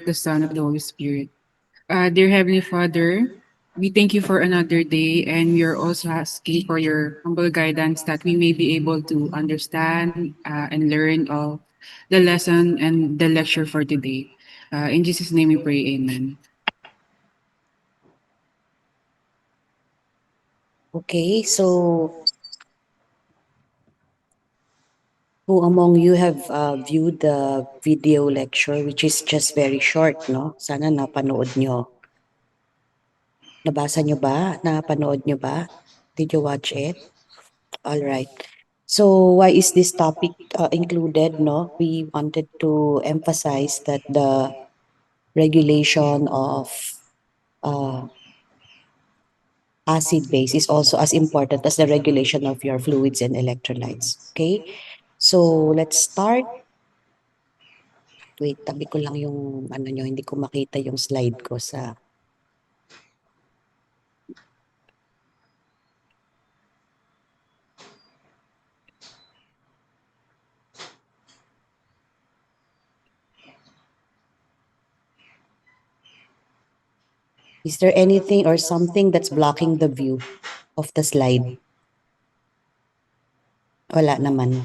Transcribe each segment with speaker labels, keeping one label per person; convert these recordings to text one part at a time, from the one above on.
Speaker 1: the Son, of the Holy Spirit. Dear Heavenly Father, we thank you for another day, and we are also asking for your humble guidance that we may be able to understand and learn of the lesson and the lecture for today. In Jesus' name we pray, amen.
Speaker 2: Okay, so who among you have viewed the video lecture, which is just very short, no? Sana napanood nyo. Nabasa nyo ba? Napanood nyo ba? Did you watch it? All right. So why is this topic included, no? We wanted to emphasize that the regulation of uh, acid base is also as important as the regulation of your fluids and electrolytes. Okay? So let's start. Wait, tabi ko lang yung ano nyo, hindi ko makita yung slide ko sa... Is there anything or something that's blocking the view of the slide? Wala naman.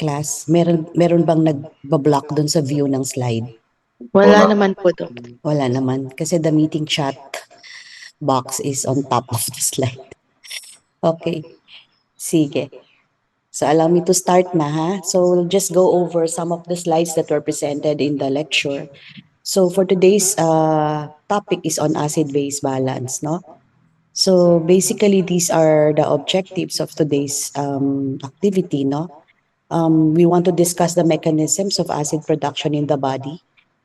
Speaker 2: Class, meron bang nag-block dun sa view ng slide?
Speaker 3: Wala naman po, Dok.
Speaker 2: Wala naman. Kasi the meeting chat box is on top of the slide. Okay. Sige. So allow me to start na ha. So we'll just go over some of the slides that were presented in the lecture. So for today's topic is on acid-base balance, no? So basically these are the objectives of today's activity, no? We want to discuss the mechanisms of acid production in the body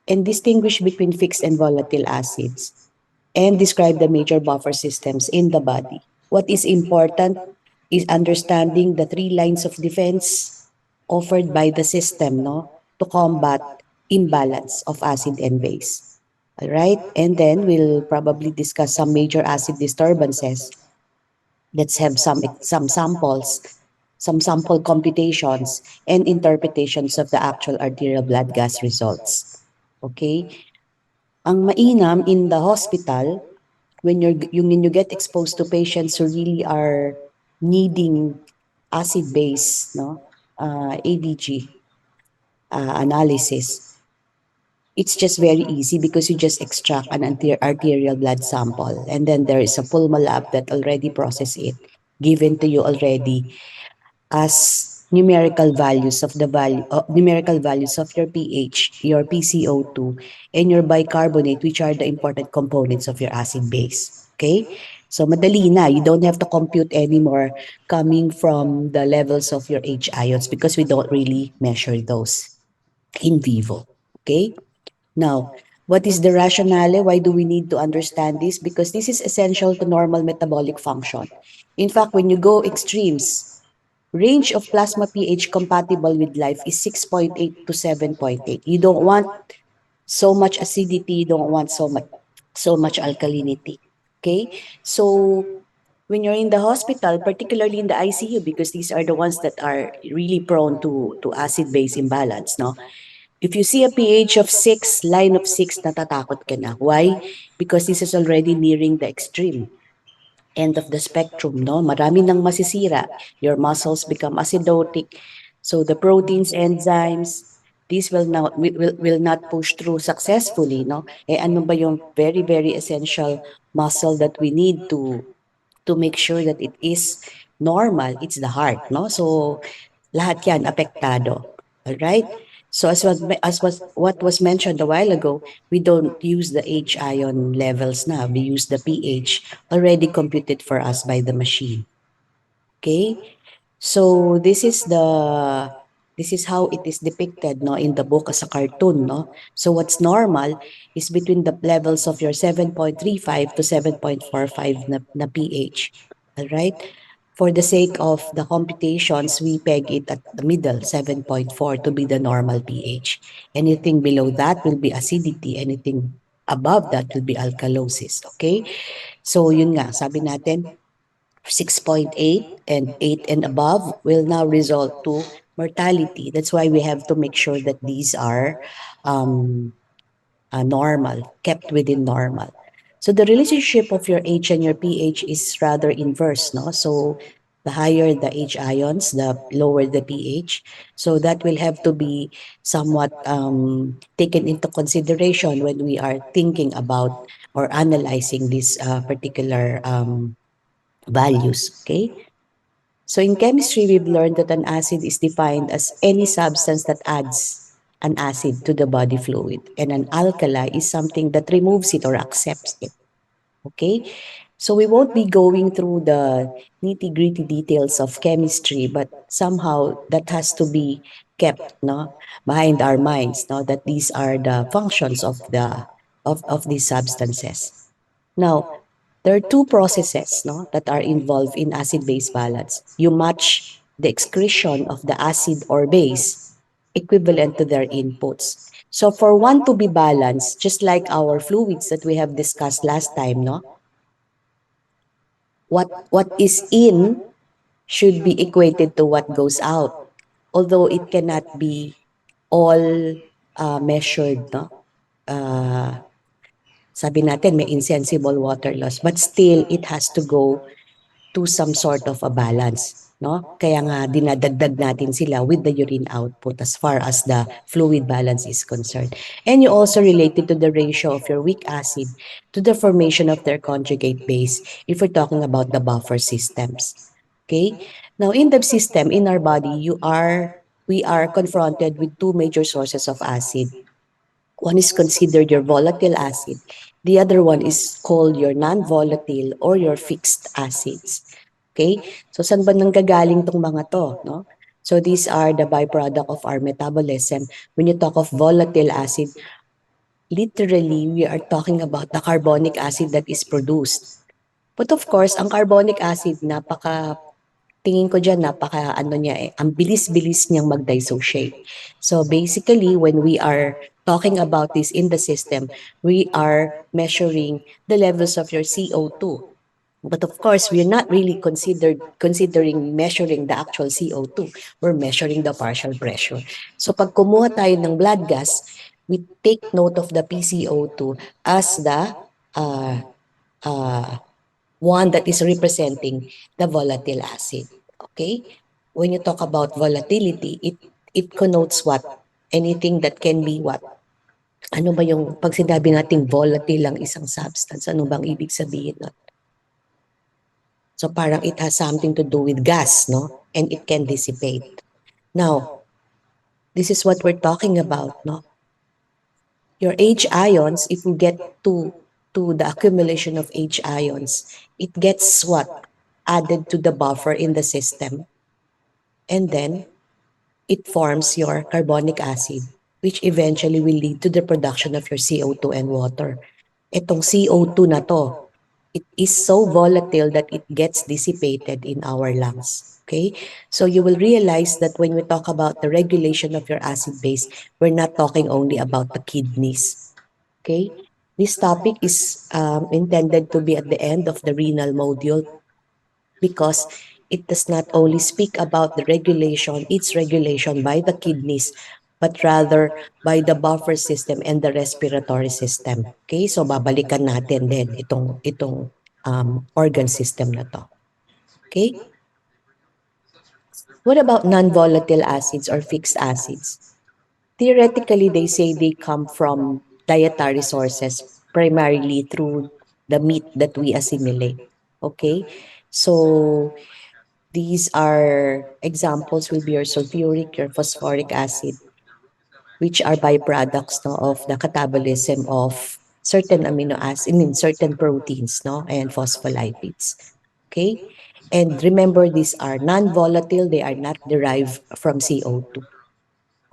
Speaker 2: and distinguish between fixed and volatile acids and describe the major buffer systems in the body. What is important is understanding the three lines of defense offered by the system, no, to combat imbalance of acid and base. All right, and then we'll probably discuss some major acid disturbances. Let's have some samples, some sample computations and interpretations of the actual arterial blood gas results. Okay? Ang mainam in the hospital, when you get exposed to patients who really are needing acid base, no, ABG analysis, it's just very easy because you just extract an arterial blood sample and then there is a pulmo lab that already process it, given to you already as numerical values of the numerical values of your pH, your PCO2, and your bicarbonate, which are the important components of your acid base. Okay? So madali na, you don't have to compute anymore coming from the levels of your H ions because we don't really measure those in vivo. Okay? Now, what is the rationale? Why do we need to understand this? Because this is essential to normal metabolic function. In fact, when you go extremes, range of plasma pH compatible with life is 6.8 to 7.8. You don't want so much acidity, you don't want so much alkalinity. Okay? So when you're in the hospital, particularly in the ICU, because these are the ones that are really prone to acid-base imbalance, no? If you see a pH of 6, line of 6, natatakot ka na. Why? Because this is already nearing the extreme end of the spectrum, no? Marami nang masisira. Your muscles become acidotic. So the proteins, enzymes, these will not push through successfully, no? Eh ano ba yung very, very essential muscle that we need to make sure that it is normal? It's the heart, no? So lahat yan apektado. All right? So what was mentioned a while ago, we don't use the H ion levels now. We use the pH already computed for us by the machine. Okay? So this is how it is depicted, no, in the book as a cartoon, no? So what's normal is between the levels of your 7.35 to 7.45 na pH. All right? For the sake of the computations, we peg it at the middle, 7.4 to be the normal pH. Anything below that will be acidity. Anything above that will be alkalosis. Okay? So yun nga, sabi natin, 6.8 and 8 and above will now result to mortality. That's why we have to make sure that these are normal, kept within normal. So the relationship of your H and your pH is rather inverse, no? So the higher the H ions, the lower the pH. So that will have to be somewhat taken into consideration when we are thinking about or analyzing these particular values, okay? So in chemistry, we've learned that an acid is defined as any substance that adds an acid to the body fluid, and an alkali is something that removes it or accepts it. Okay? So we won't be going through the nitty-gritty details of chemistry, but somehow that has to be kept, no, behind our minds, no, that these are the functions of these substances. Now, there are two processes, no, that are involved in acid-base balance. You match the excretion of the acid or base equivalent to their inputs. So for one to be balanced, just like our fluids that we have discussed last time, no, what is in should be equated to what goes out. Although it cannot be all measured, no? Sabi natin may insensible water loss, but still it has to go to some sort of a balance, no? Kaya nga dinadagdag natin sila with the urine output as far as the fluid balance is concerned. And you also related to the ratio of your weak acid to the formation of their conjugate base if we're talking about the buffer systems. Okay? Now in the system, in our body, we are confronted with two major sources of acid. One is considered your volatile acid. The other one is called your non-volatile or your fixed acids. Okay? So saan ba nanggagaling tong mga to, no? So these are the byproduct of our metabolism. When you talk of volatile acid, literally we are talking about the carbonic acid that is produced. But of course, ang carbonic acid tingin ko dyan ano niya ang bilis-bilis niyang mag-dissociate. So basically, when we are talking about this in the system, we are measuring the levels of your CO2. But of course, we're not really considering measuring the actual CO2. We're measuring the partial pressure. So pag kumuha tayo ng blood gas, we take note of the PCO2 as the uh, uh, one that is representing the volatile acid. Okay? When you talk about volatility, it connotes what? Anything that can be what? Ano ba yung pag sinabi nating volatile ang isang substance, ano bang ibig sabihin nun? So parang it has something to do with gas, no? And it can dissipate. Now, this is what we're talking about, no? Your H ions, if we get to the accumulation of H ions, it gets what? Added to the buffer in the system. And then it forms your carbonic acid, which eventually will lead to the production of your CO2 and water. Itong CO2 na to, it is so volatile that it gets dissipated in our lungs. Okay? So you will realize that when we talk about the regulation of your acid base, we're not talking only about the kidneys. Okay? This topic is intended to be at the end of the renal module because it does not only speak about the regulation, its regulation by the kidneys, but rather by the buffer system and the respiratory system. Okay? So babalikan natin din itong organ system na to. Okay? What about non-volatile acids or fixed acids? Theoretically, they say they come from dietary sources, primarily through the meat that we assimilate. Okay? So these are examples will be your sulfuric, your phosphoric acid, which are byproducts, no, of the catabolism of certain amino acids, I mean certain proteins, no, and phospholipids. Okay? And remember, these are non-volatile, they are not derived from CO2.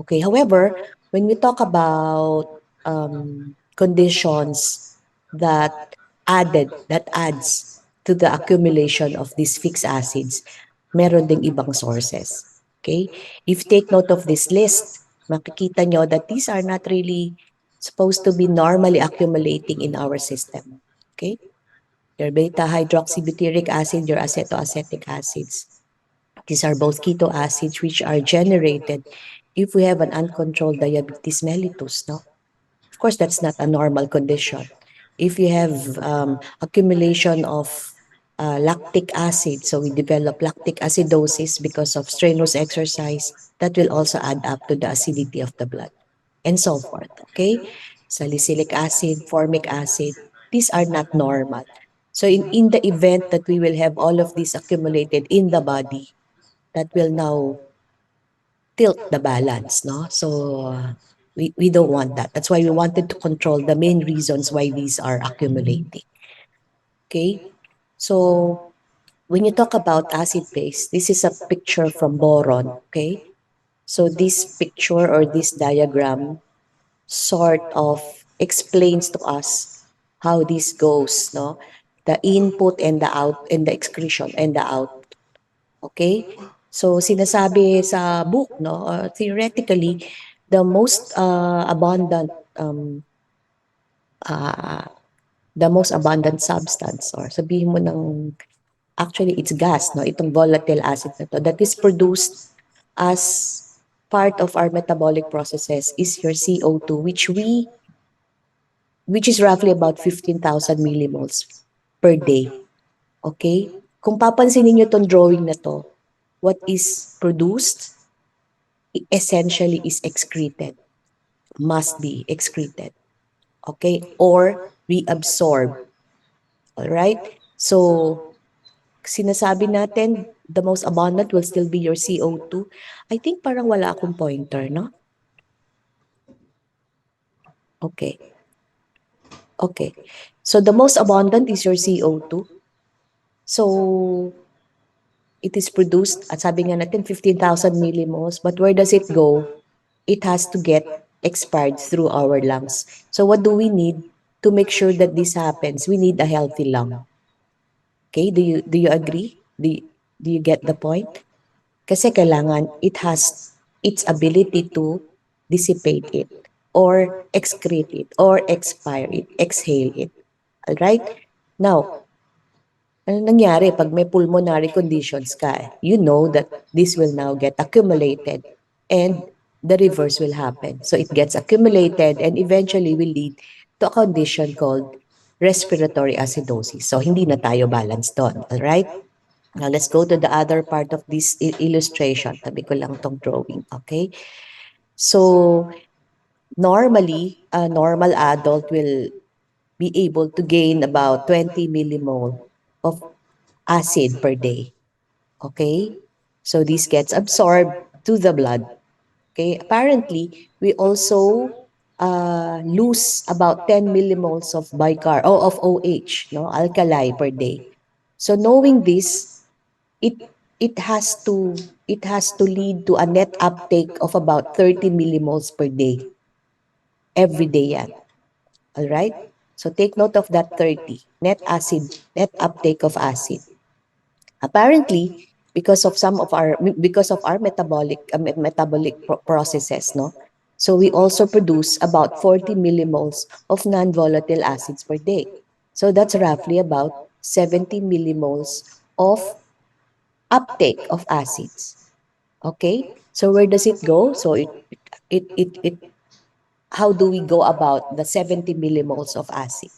Speaker 2: Okay, however, when we talk about conditions that adds to the accumulation of these fixed acids, meron ding ibang sources. Okay? If you take note of this list, makikita nyo that these are not really supposed to be normally accumulating in our system. Okay? Your beta hydroxybutyric acid, your acetoacetic acids. These are both keto acids which are generated if we have an uncontrolled diabetes mellitus, no? Of course, that's not a normal condition. If you have accumulation of lactic acid, so we develop lactic acidosis because of strenuous exercise, that will also add up to the acidity of the blood, and so forth. Okay? Salicylic acid, formic acid, these are not normal. So in the event that we will have all of these accumulated in the body, that will now tilt the balance, no? So we don't want that. That's why we wanted to control the main reasons why these are accumulating. Okay? So when you talk about acid base, this is a picture from boron, okay? So this picture or this diagram sort of explains to us how this goes, no? The input and the out and the excretion and the out. Okay? So sinasabi sa book, no, theoretically, the most abundant uh, the most abundant substance, or sabihin mo ng actually it's gas, no, itong volatile acid na to, that is produced as part of our metabolic processes is your CO2, which is roughly about 15,000 millimoles per day. Okay? Kung papansinin niyo tong drawing na to, what is produced essentially is excreted, must be excreted, okay, or reabsorbed. All right? So, sinasabi natin, the most abundant will still be your CO2. I think parang wala akong pointer, no? Okay. Okay. So, the most abundant is your CO2. So, it is produced, at sabi nga natin, 15,000 millimoles. But where does it go? It has to get expired through our lungs. So what do we need to make sure that this happens? We need a healthy lung. Okay, do you agree? Do you get the point? Kasi kailangan it has its ability to dissipate it or excrete it or expire it, exhale it. All right? Now, ano nangyari pag may pulmonary conditions ka? You know that this will now get accumulated and the reverse will happen. So it gets accumulated and eventually will lead to a condition called respiratory acidosis. So hindi na tayo balanced doon. All right? Now let's go to the other part of this illustration. Tabi ko lang tong drawing. Okay? So normally, a normal adult will be able to gain about 20 millimole of acid per day. Okay? So this gets absorbed to the blood. Okay? Apparently, we also lose about 10 millimoles of bicarb or of OH, no, alkali per day. So knowing this, it it has to lead to a net uptake of about 30 millimoles per day. Every day yan. All right? So take note of that 30. Net uptake of acid. Apparently, because of our metabolic processes, no, so we also produce about 40 millimoles of non-volatile acids per day. So that's roughly about 70 millimoles of uptake of acids. Okay, so where does it go? So it how do we go about the 70 millimoles of acid?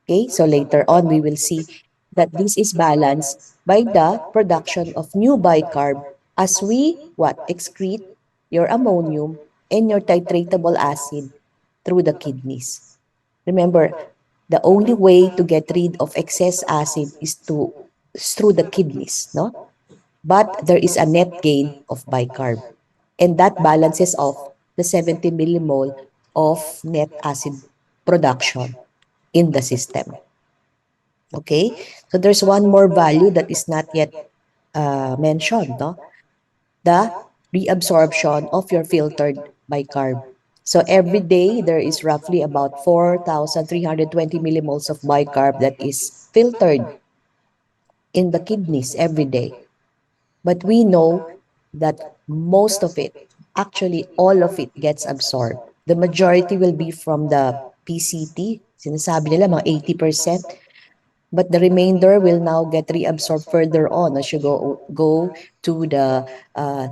Speaker 2: Okay, so later on we will see that this is balanced by the production of new bicarb as we excrete your ammonium and your titratable acid through the kidneys. Remember, the only way to get rid of excess acid is through the kidneys, no? But there is a net gain of bicarb, and that balances off the 70 millimole of net acid production in the system. Okay, so there's one more value that is not yet mentioned, no? The reabsorption of your filtered bicarb. So every day there is roughly about 4,320 millimoles of bicarb that is filtered in the kidneys every day. But we know that most of it, actually all of it gets absorbed. The majority will be from the PCT. Sinasabi nila mga 80%. but the remainder will now get reabsorbed further on as you go to the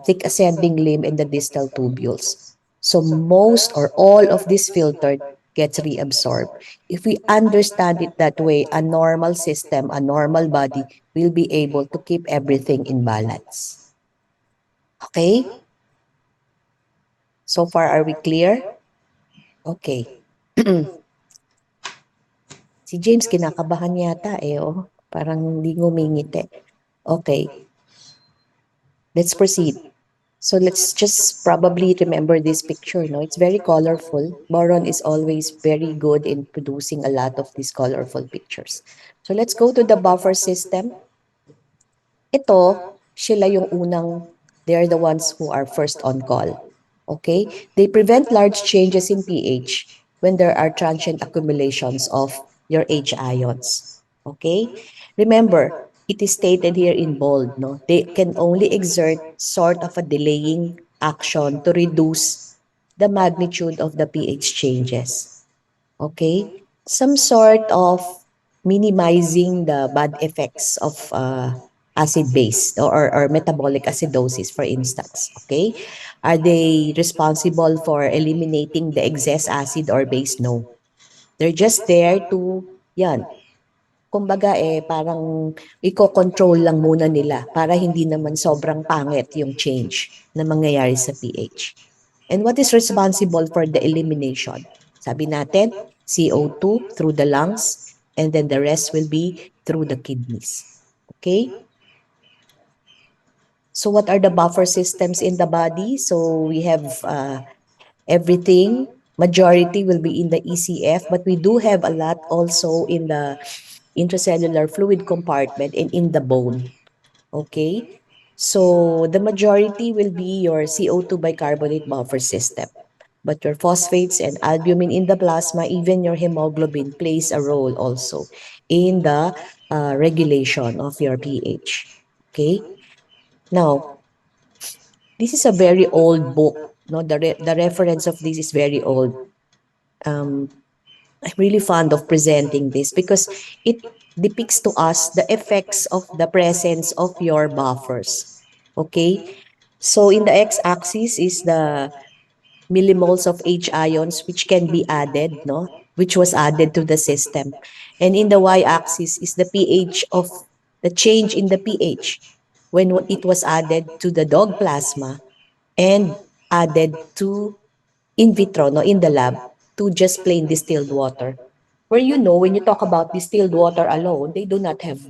Speaker 2: thick ascending limb and the distal tubules. So most or all of this filtered gets reabsorbed. If we understand it that way, a normal system, a normal body will be able to keep everything in balance. Okay? So far, are we clear? Okay. Si James, kinakabahan yata eh, oh. Parang hindi ngumingiti. Okay. Let's proceed. So let's just probably remember this picture, no? It's very colorful. Boron is always very good in producing a lot of these colorful pictures. So let's go to the buffer system. Ito, sila yung unang, they're the ones who are first on call. Okay? They prevent large changes in pH when there are transient accumulations of your H ions. Okay? Remember, it is stated here in bold, no? They can only exert sort of a delaying action to reduce the magnitude of the pH changes. Okay? Some sort of minimizing the bad effects of acid base or metabolic acidosis, for instance. Okay? Are they responsible for eliminating the excess acid or base? No. They're just there to, yan, kumbaga parang i-control lang muna nila para hindi naman sobrang pangit yung change na mangyayari sa pH. And what is responsible for the elimination? Sabi natin, CO2 through the lungs, and then the rest will be through the kidneys. Okay? So what are the buffer systems in the body? So we have everything. Majority will be in the ECF, but we do have a lot also in the intracellular fluid compartment and in the bone. Okay? So the majority will be your CO2 bicarbonate buffer system. But your phosphates and albumin in the plasma, even your hemoglobin plays a role also in the regulation of your pH. Okay? Now, this is a very old book. No, the reference of this is very old. I'm really fond of presenting this because it depicts to us the effects of the presence of your buffers. Okay? So in the x-axis is the millimoles of H ions which can be added, no? Which was added to the system. And in the y-axis is the pH of the change in the pH when it was added to the dog plasma and added to in vitro, no, in the lab, to just plain distilled water. Where when you talk about distilled water alone, they do not have,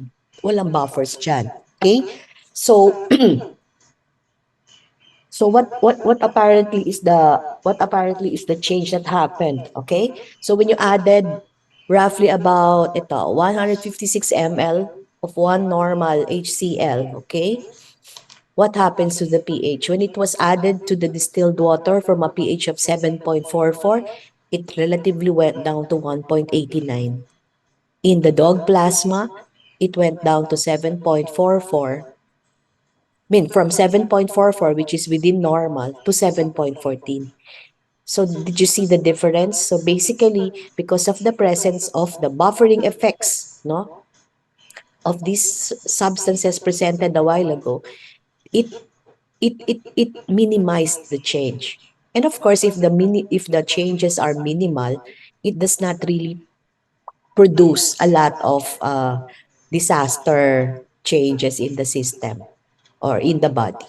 Speaker 2: walang buffers dyan. Okay? So, so what apparently is the change that happened, okay? So when you added roughly about 156 ml of one normal HCl, okay? What happens to the pH? When it was added to the distilled water from a pH of 7.44, it relatively went down to 1.89. In the dog plasma, it went down to 7.44. From 7.44, which is within normal, to 7.14. So did you see the difference? So basically, because of the presence of the buffering effects, no, of these substances presented a while ago, it minimized the change. And of course, if the changes are minimal, it does not really produce a lot of disaster changes in the system or in the body.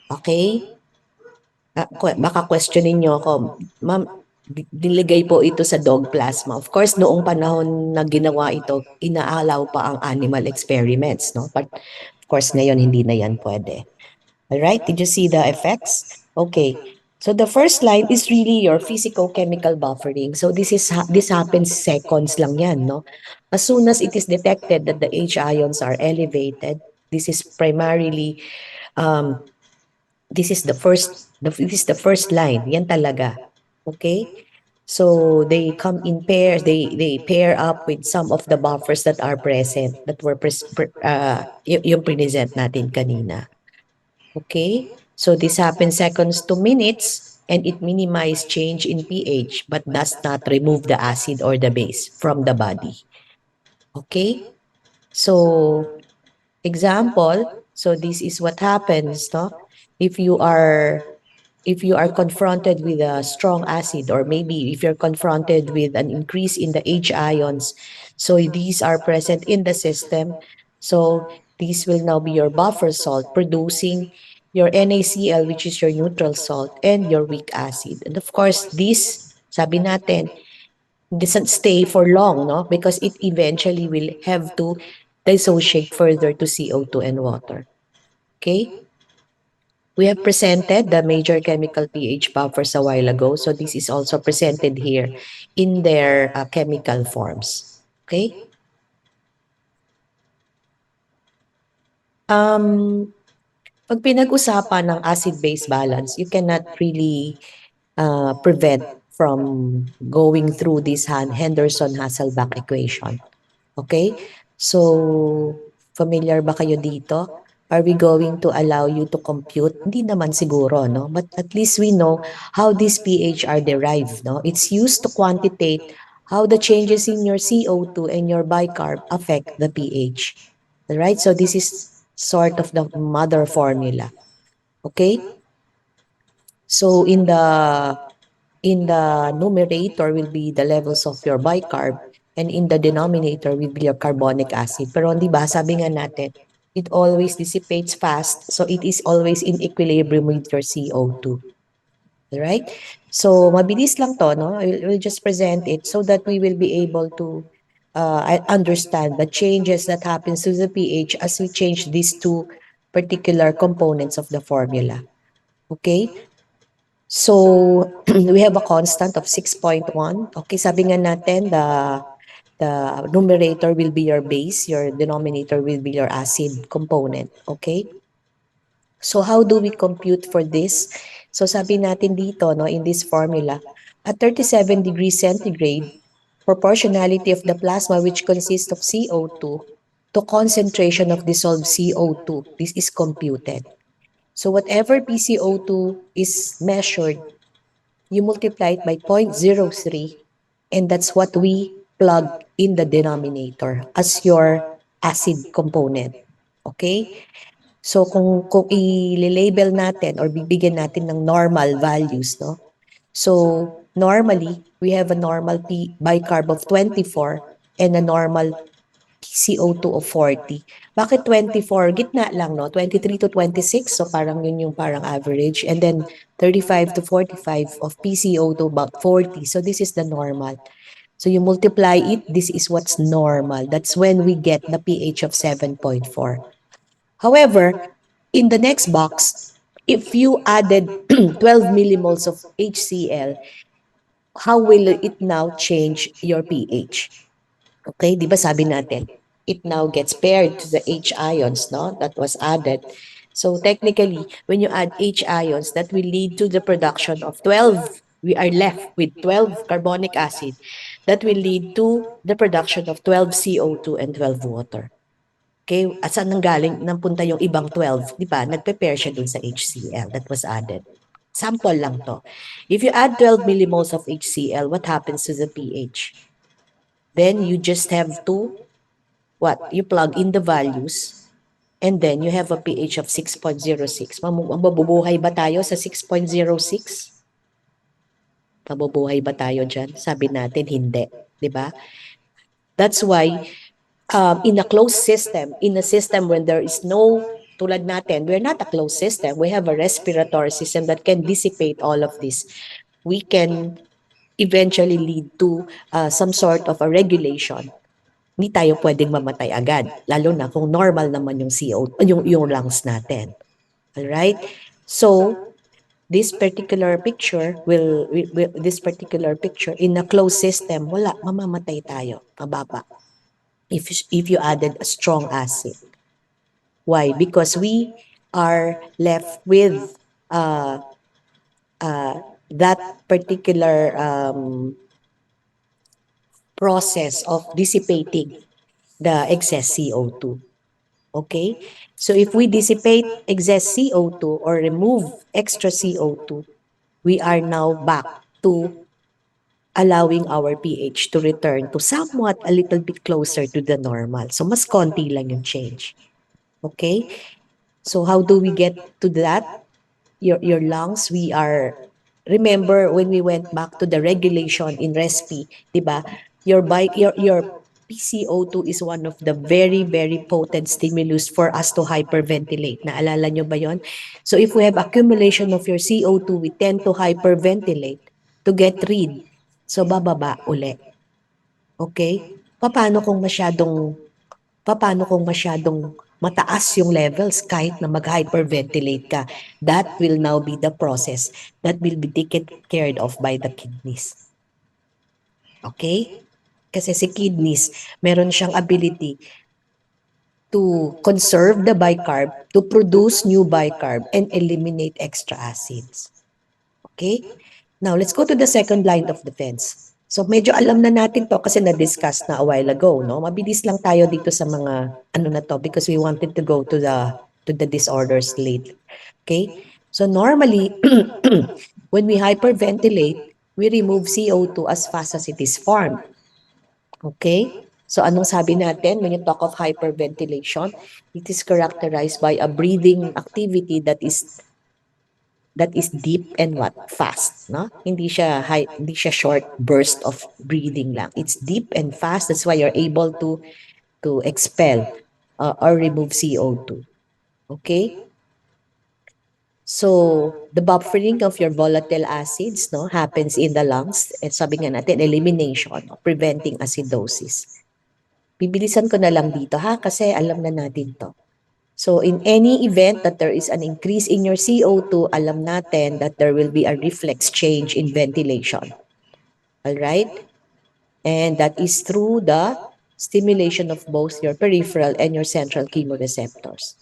Speaker 2: Okay? Baka questionin nyo ako, ma'am, niligay po ito sa dog plasma. Of course, noong panahon na ginawa ito, inaalaw pa ang animal experiments, no? But of course, ngayon hindi na yan pwede. Alright, did you see the effects? Okay. So the first line is really your physicochemical buffering. So this happens seconds lang yan, no? As soon as it is detected that the H ions are elevated, this is primarily this is the first line. Yan talaga. Okay? So they come in pairs, they pair up with some of the buffers that are present that were yung present natin kanina. Okay? So this happens seconds to minutes and it minimizes change in pH but does not remove the acid or the base from the body. Okay? So, example, so this is what happens, no? If you are if you are confronted with a strong acid, or maybe if you're confronted with an increase in the H ions, so these are present in the system. So these will now be your buffer salt producing your NaCl, which is your neutral salt, and your weak acid. And of course, this, sabi natin, doesn't stay for long, no? Because it eventually will have to dissociate further to CO2 and water. Okay? We have presented the major chemical pH buffers a while ago. So this is also presented here in their chemical forms. Okay? Pag pinag-usapan ng acid-base balance, you cannot really prevent from going through this Henderson-Hasselbalch equation. Okay? So, familiar ba kayo dito? Are we going to allow you to compute? Hindi naman siguro, no? But at least we know how these pH are derived, no? It's used to quantitate how the changes in your CO2 and your bicarb affect the pH. Right? So this is sort of the mother formula. Okay? So in the numerator will be the levels of your bicarb, and in the denominator will be your carbonic acid. Pero di ba, sabi nga natin, it always dissipates fast, so it is always in equilibrium with your CO2. Right? So mabilis lang to, no? We'll just present it so that we will be able to understand the changes that happens to the pH as we change these two particular components of the formula. Okay? So, we have a constant of 6.1. Okay, sabi nga natin, the numerator will be your base, your denominator will be your acid component. Okay? So, how do we compute for this? So, sabi natin dito, no, in this formula, at 37 degrees centigrade, proportionality of the plasma, which consists of CO2, to concentration of dissolved CO2, this is computed. So, whatever PCO2 is measured, you multiply it by 0.03, and that's what we plug in the denominator as your acid component. Okay? So kung i-label natin or bibigyan natin ng normal values, no? So normally, we have a normal bicarb of 24 and a normal CO2 of 40. Bakit 24? Gitna lang, no? 23 to 26, so parang yun yung parang average. And then 35 to 45 of PCO2, about 40. So this is the normal. So you multiply it, this is what's normal. That's when we get the pH of 7.4. However, in the next box, if you added 12 millimoles of HCl, how will it now change your pH? Okay, di ba sabi natin, it now gets paired to the H ions, no, that was added. So technically, when you add H ions, that will lead to the production of 12. We are left with 12 carbonic acid. That will lead to the production of 12 CO2 and 12 water. Okay, at saan nanggaling, napunta yung ibang 12, di ba? Nagpe-pair siya dun sa HCl that was added. Sample lang to. If you add 12 millimoles of HCl, what happens to the pH? Then you just have to, what? You plug in the values, and then you have a pH of 6.06. Mabubuhay ba tayo sa 6.06? Mabubuhay ba tayo dyan? Sabi natin, hindi. Di ba? That's why, in a closed system, in a system when there is no, tulad natin, we're not a closed system. We have a respiratory system that can dissipate all of this. We can eventually lead to some sort of a regulation. Hindi tayo pwedeng mamatay agad, lalo na kung normal naman yung CO, yung lungs natin. Alright? So, this particular picture this particular picture in a closed system, wala, mamamatay tayo, mababa. If you added a strong acid. Why? Because we are left with that particular process of dissipating the excess CO2. Okay? So if we dissipate excess CO2 or remove extra CO2, we are now back to allowing our pH to return to somewhat a little bit closer to the normal. So mas konti lang yung change. Okay? So how do we get to that? Your lungs, we are, remember when we went back to the regulation in RESPI, 'di ba? Your PCO2 is one of the very, very potent stimulus for us to hyperventilate. Naalala nyo ba yon? So if we have accumulation of your CO2, we tend to hyperventilate to get rid. So bababa uli. Okay? Paano kung masyadong mataas yung levels kahit na mag-hyperventilate ka? That will now be the process that will be taken care of by the kidneys. Okay? Kasi si kidneys, meron siyang ability to conserve the bicarb, to produce new bicarb, and eliminate extra acids. Okay? Now, let's go to the second line of defense. So, medyo alam na natin to kasi na-discuss na a while ago, no? Mabilis lang tayo dito sa mga ano na to because we wanted to go to the disorders later. Okay? So, normally, when we hyperventilate, we remove CO2 as fast as it is formed. Okay? So, anong sabi natin when you talk of hyperventilation? It is characterized by a breathing activity that is deep and what fast, no? Hindi siya short burst of breathing lang. It's deep and fast. That's why you're able to expel or remove CO2. Okay? So, the buffering of your volatile acids, no, happens in the lungs. And sabi nga natin, elimination, preventing acidosis. Bibilisan ko na lang dito ha, kasi alam na natin to. So in any event that there is an increase in your CO2, alam natin that there will be a reflex change in ventilation. All right? And that is through the stimulation of both your peripheral and your central chemoreceptors.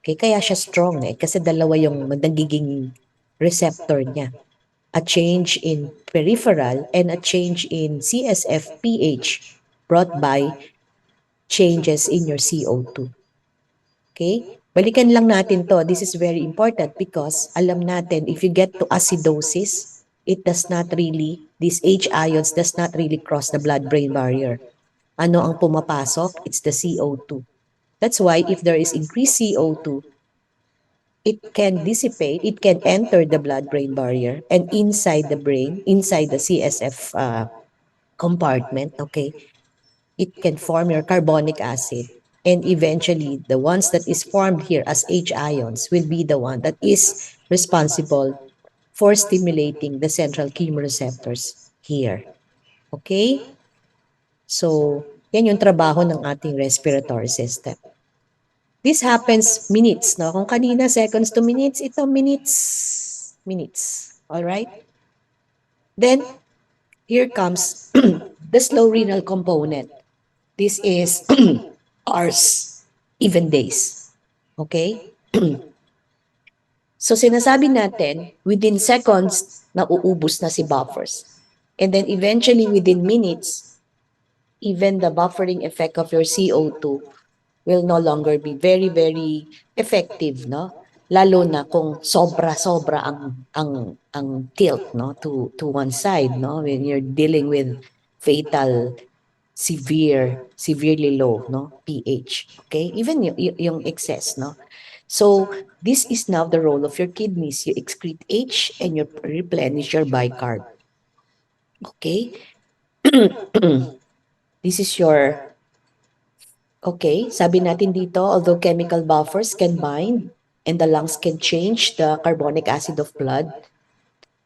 Speaker 2: Okay, kaya siya strong kasi dalawa yung nagiging receptor niya. A change in peripheral and a change in CSF pH brought by changes in your CO2. Okay? Balikan lang natin to. This is very important because alam natin if you get to acidosis, it does not really, these H ions does not really cross the blood-brain barrier. Ano ang pumapasok? It's the CO2. That's why if there is increased CO2, it can dissipate, it can enter the blood-brain barrier and inside the brain, inside the CSF compartment, okay, it can form your carbonic acid. And eventually, the ones that is formed here as H ions will be the one that is responsible for stimulating the central chemoreceptors here. Okay? So, yan yung trabaho ng ating respiratory system. This happens minutes, no? Kung kanina seconds to minutes, ito minutes. All right? Then, here comes the slow renal component. This is hours, even days. Okay? So sinasabi natin, within seconds, nauubos na si buffers. And then eventually, within minutes, even the buffering effect of your CO2 will no longer be very, very effective, no? Lalo na kung sobra-sobra ang tilt, no, to one side, no? When you're dealing with fatal severely low, no, pH. Okay? Even yung excess, no? So, this is now the role of your kidneys. You excrete H and you replenish your bicarb. Okay? This is your, okay, sabi natin dito, although chemical buffers can bind and the lungs can change the carbonic acid of blood,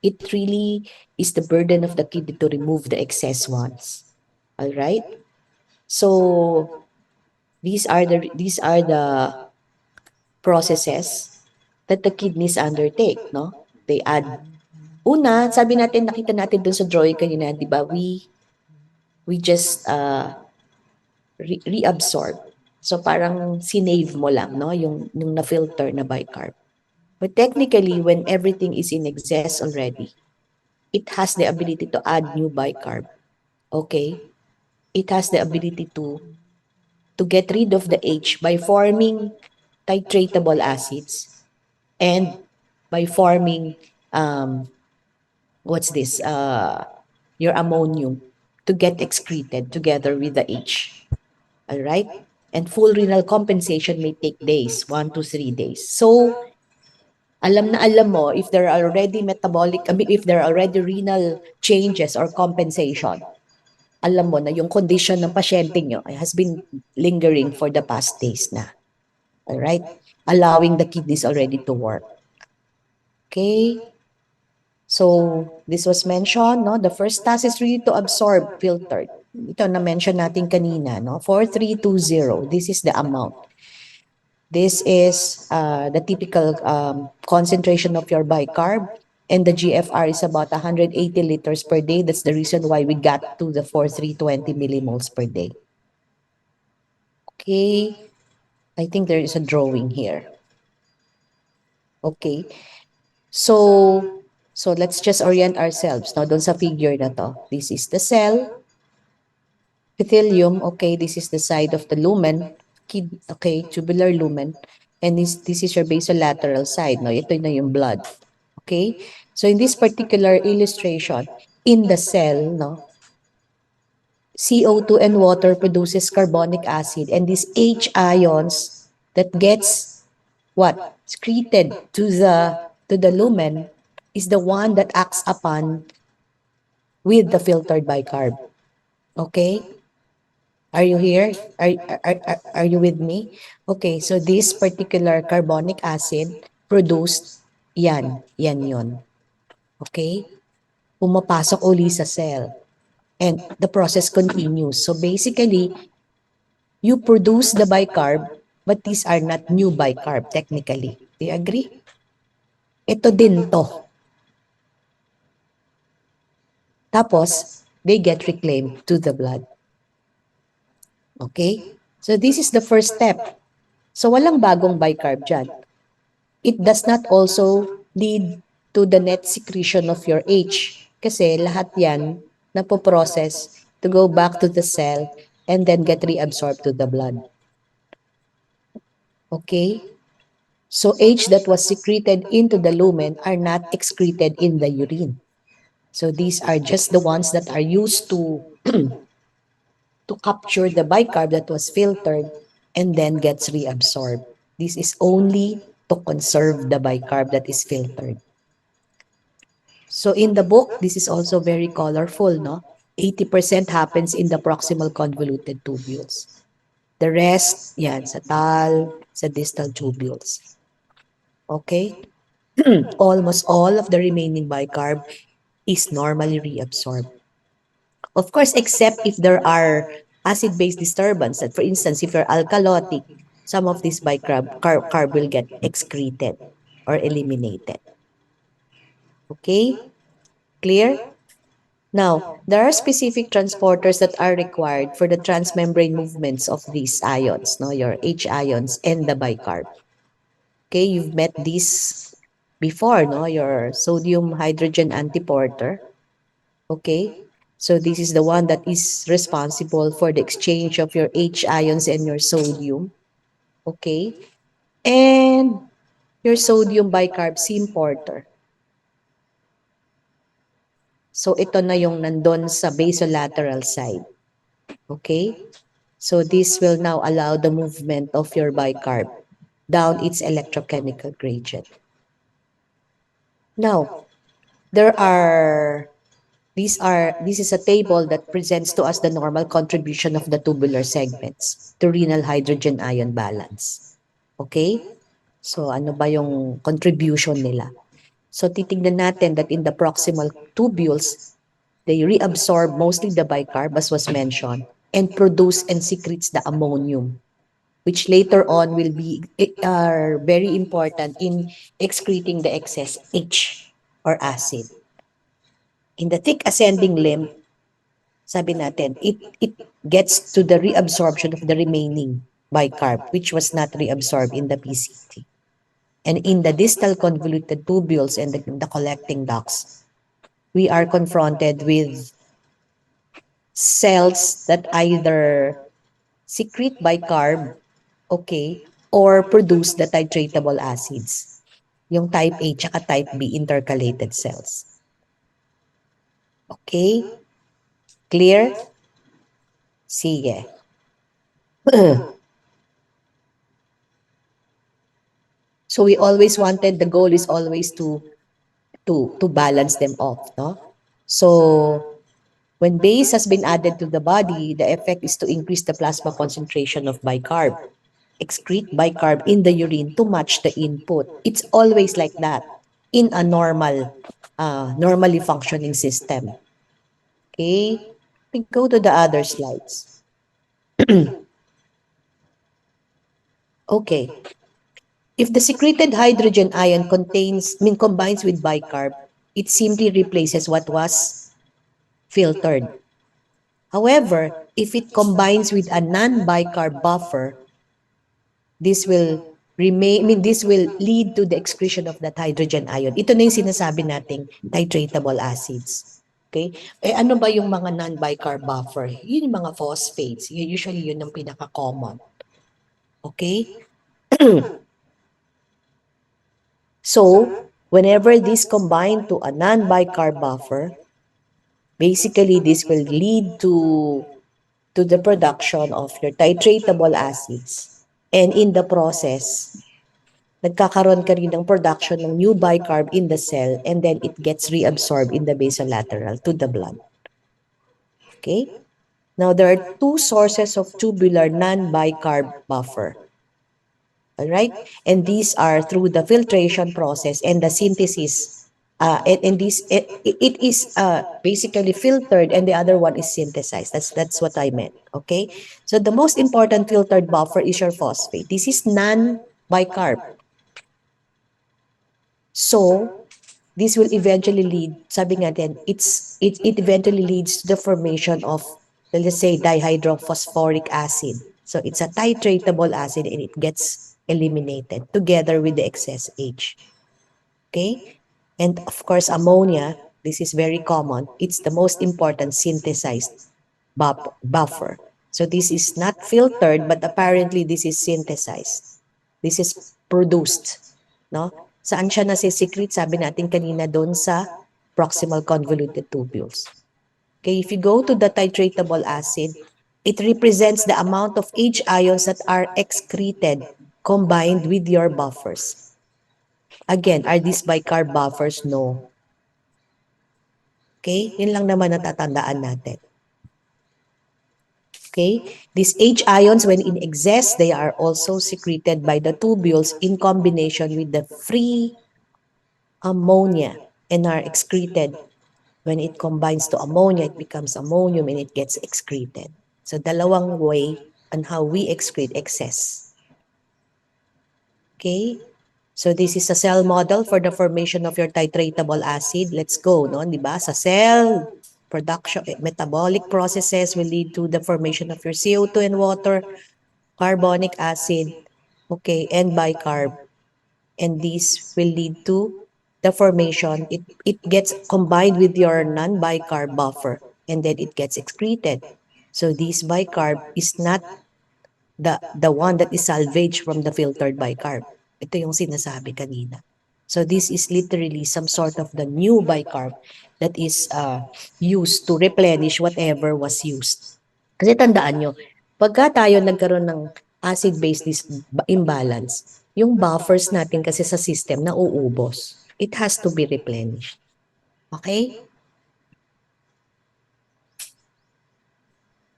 Speaker 2: it really is the burden of the kidney to remove the excess ones. All right? So, these are the processes that the kidneys undertake, no? They add. Una, sabi natin, nakita natin dun sa drawing kanina, di ba? We just reabsorb. So parang sinave mo lang, no? Yung na-filter na bicarb. But technically, when everything is in excess already, it has the ability to add new bicarb. Okay? It has the ability to get rid of the H by forming titratable acids and by forming what's this your ammonium to get excreted together with the H. All right? And full renal compensation may take days, 1 to 3 days. So, alam na alam mo if there are already if there are already renal changes or compensation, alam mo na yung condition ng pasyente nyo has been lingering for the past days na. All right? Allowing the kidneys already to work. Okay? So, this was mentioned, no? The first task is really to absorb filtered. Ito na-mention natin kanina, no? 4320, this is the amount. This is the typical concentration of your bicarb, and the GFR is about 180 liters per day. That's the reason why we got to the 4320 millimoles per day. Okay, I think there is a drawing here. Okay, so let's just orient ourselves now doon sa figure na to. This is the cell, epithelium, okay, this is the side of the lumen, okay, tubular lumen, and this is your basolateral side, no? Ito na yung blood. Okay? So in this particular illustration, in the cell, no, CO2 and water produces carbonic acid, and these H ions that gets what? Excreted to the lumen is the one that acts upon with the filtered bicarb. Okay? Are you here? Are you with me? Okay, so this particular carbonic acid produced, yan yun. Okay? Pumapasok uli sa cell. And the process continues. So basically, you produce the bicarb, but these are not new bicarb technically. Do you agree? Ito din to. Tapos, they get reclaimed to the blood. Okay? So this is the first step. So walang bagong bicarb dyan. It does not also lead to the net secretion of your H. Kasi lahat yan napoprocess to go back to the cell and then get reabsorbed to the blood. Okay? So H that was secreted into the lumen are not excreted in the urine. So these are just the ones that are used to to capture the bicarb that was filtered and then gets reabsorbed. This is only to conserve the bicarb that is filtered. So in the book, this is also very colorful, no? 80% happens in the proximal convoluted tubules. The rest, yan, sa tal, sa distal tubules. Okay? Almost all of the remaining bicarb is normally reabsorbed. Of course, except if there are acid-base disturbance. That for instance, if you're alkalotic, some of this bicarb will get excreted or eliminated. Okay? Clear? Now, there are specific transporters that are required for the transmembrane movements of these ions, no, your H ions and the bicarb. Okay, you've met these before, no, your sodium hydrogen antiporter. Okay, so this is the one that is responsible for the exchange of your H ions and your sodium. Okay, and your sodium bicarb symporter. So ito na yung nandun sa basolateral side. Okay? So this will now allow the movement of your bicarb down its electrochemical gradient. Now, this is a table that presents to us the normal contribution of the tubular segments to renal hydrogen ion balance. Okay? So ano ba yung contribution nila? So titignan natin that in the proximal tubules, they reabsorb mostly the bicarb as was mentioned and produce and secretes the ammonium, which later on will be are very important in excreting the excess H or acid. In the thick ascending limb, sabi natin, it gets to the reabsorption of the remaining bicarb, which was not reabsorbed in the PCT. And in the distal convoluted tubules and the collecting ducts, we are confronted with cells that either secrete bicarb, okay, or produce the titratable acids. Yung type A at type B intercalated cells. Okay? Clear? Sige. So we always wanted, the goal is always to balance them off, no? So when base has been added to the body, the effect is to increase the plasma concentration of bicarb. Excrete bicarb in the urine to match the input. It's always like that in a normally functioning system. Okay? We go to the other slides. Okay. If the secreted hydrogen ion combines with bicarb, it simply replaces what was filtered. However, if it combines with a non-bicarb buffer, this will this will lead to the excretion of that hydrogen ion. Ito na yung sinasabi nating titratable acids. Okay? Eh ano ba yung mga non-bicarb buffer? Yun yung mga phosphates. Usually yun ang pinaka-common. Okay? So, whenever this combine to a non-bicarb buffer, basically this will lead to the production of your titratable acids. And in the process, nagkakaroon ka rin ng production ng new bicarb in the cell and then it gets reabsorbed in the basolateral to the blood. Okay? Now, there are two sources of tubular non-bicarb buffer. Alright? And these are through the filtration process and the synthesis. And it is basically filtered and the other one is synthesized. That's what I meant. Okay? So the most important filtered buffer is your phosphate. This is non-bicarb. So, this will eventually lead, sabi nga din, it eventually leads to the formation of, let's say, dihydrophosphoric acid. So, it's a titratable acid and it gets eliminated together with the excess H. Okay? And of course, ammonia, this is very common. It's the most important synthesized buffer. So, this is not filtered, but apparently this is synthesized. This is produced. No? Saan siya nasi-secrete? Sabi natin kanina doon sa proximal convoluted tubules. Okay, if you go to the titratable acid, it represents the amount of H ions that are excreted combined with your buffers. Again, are these bicarb buffers? No. Okay, yun lang naman natatandaan natin. Okay, these H ions, when in excess, they are also secreted by the tubules in combination with the free ammonia and are excreted. When it combines to ammonia, it becomes ammonium and it gets excreted. So, dalawang way on how we excrete excess. Okay? So, this is a cell model for the formation of your titratable acid. Let's go, no? Diba? Sa cell, production, metabolic processes will lead to the formation of your CO2 and water, carbonic acid, okay, and bicarb. And these will lead to the formation. It gets combined with your non-bicarb buffer and then it gets excreted. So this bicarb is not the one that is salvaged from the filtered bicarb. Ito yung sinasabi kanina. So this is literally some sort of the new bicarb that is used to replenish whatever was used. Kasi tandaan nyo, pagka tayo nagkaroon ng acid-base imbalance, yung buffers natin kasi sa system na uubos. It has to be replenished. Okay?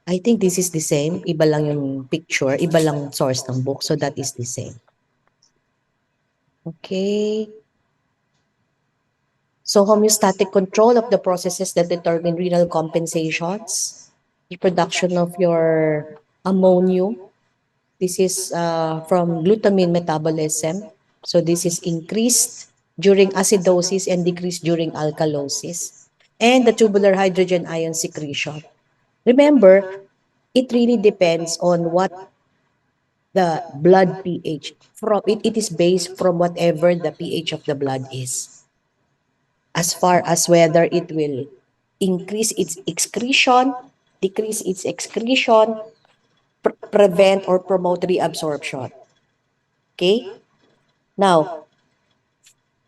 Speaker 2: I think this is the same. Iba lang yung picture, iba lang source ng book. So that is the same. Okay. So homeostatic control of the processes that determine renal compensations, the production of your ammonium. This is from glutamine metabolism. So this is increased during acidosis and decreased during alkalosis. And the tubular hydrogen ion secretion. Remember, it really depends on what the blood pH. It is based from whatever the pH of the blood is. As far as whether it will increase its excretion, decrease its excretion, prevent or promote reabsorption. Okay? Now,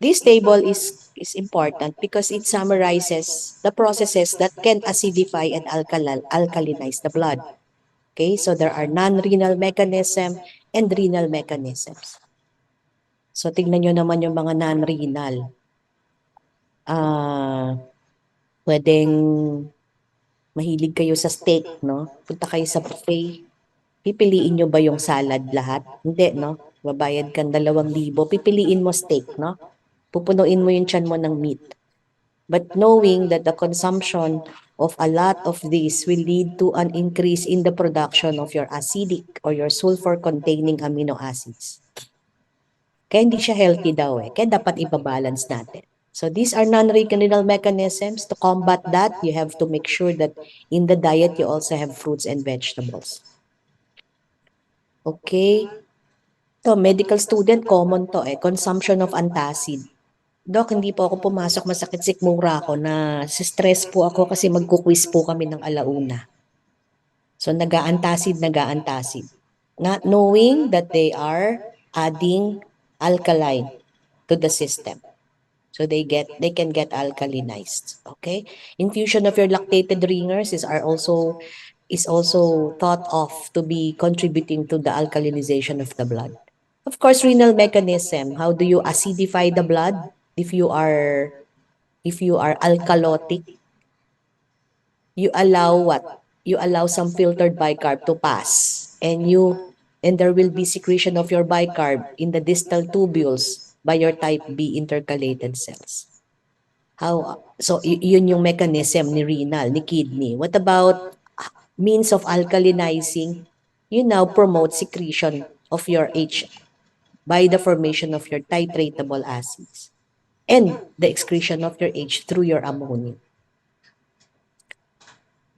Speaker 2: This table is important because it summarizes the processes that can acidify and alkalinize the blood. Okay, so there are non-renal mechanism and renal mechanisms. So tingnan nyo naman yung mga non-renal. Pwedeng mahilig kayo sa steak, no? Punta kayo sa buffet. Pipiliin nyo ba yung salad lahat? Hindi, no? Babayad kang 2,000. Pipiliin mo steak, no? Pupunuin mo yung tiyan mo ng meat. But knowing that the consumption of a lot of these will lead to an increase in the production of your acidic or your sulfur-containing amino acids. Kaya hindi siya healthy daw eh. Kaya dapat ibabalance natin. So these are non-renal mechanisms. To combat that, you have to make sure that in the diet, you also have fruits and vegetables. Okay? So medical student, common to eh. Consumption of antacid. Dok, hindi po ako pumasok, masakit sikmura ako na stress po ako kasi magkukwis po kami ng alauna. So nag-aantacid. Not knowing that they are adding alkaline to the system. So they can get alkalinized. Okay? Infusion of your lactated ringers is also thought of to be contributing to the alkalinization of the blood. Of course, renal mechanism. How do you acidify the blood? If you are alkalotic, you allow what? You allow some filtered bicarb to pass, and there will be secretion of your bicarb in the distal tubules by your type B intercalated cells. So yun yung mechanism ni renal, ni kidney. What about means of alkalinizing? You now promote secretion of your H by the formation of your titratable acids and the excretion of your H through your ammonia.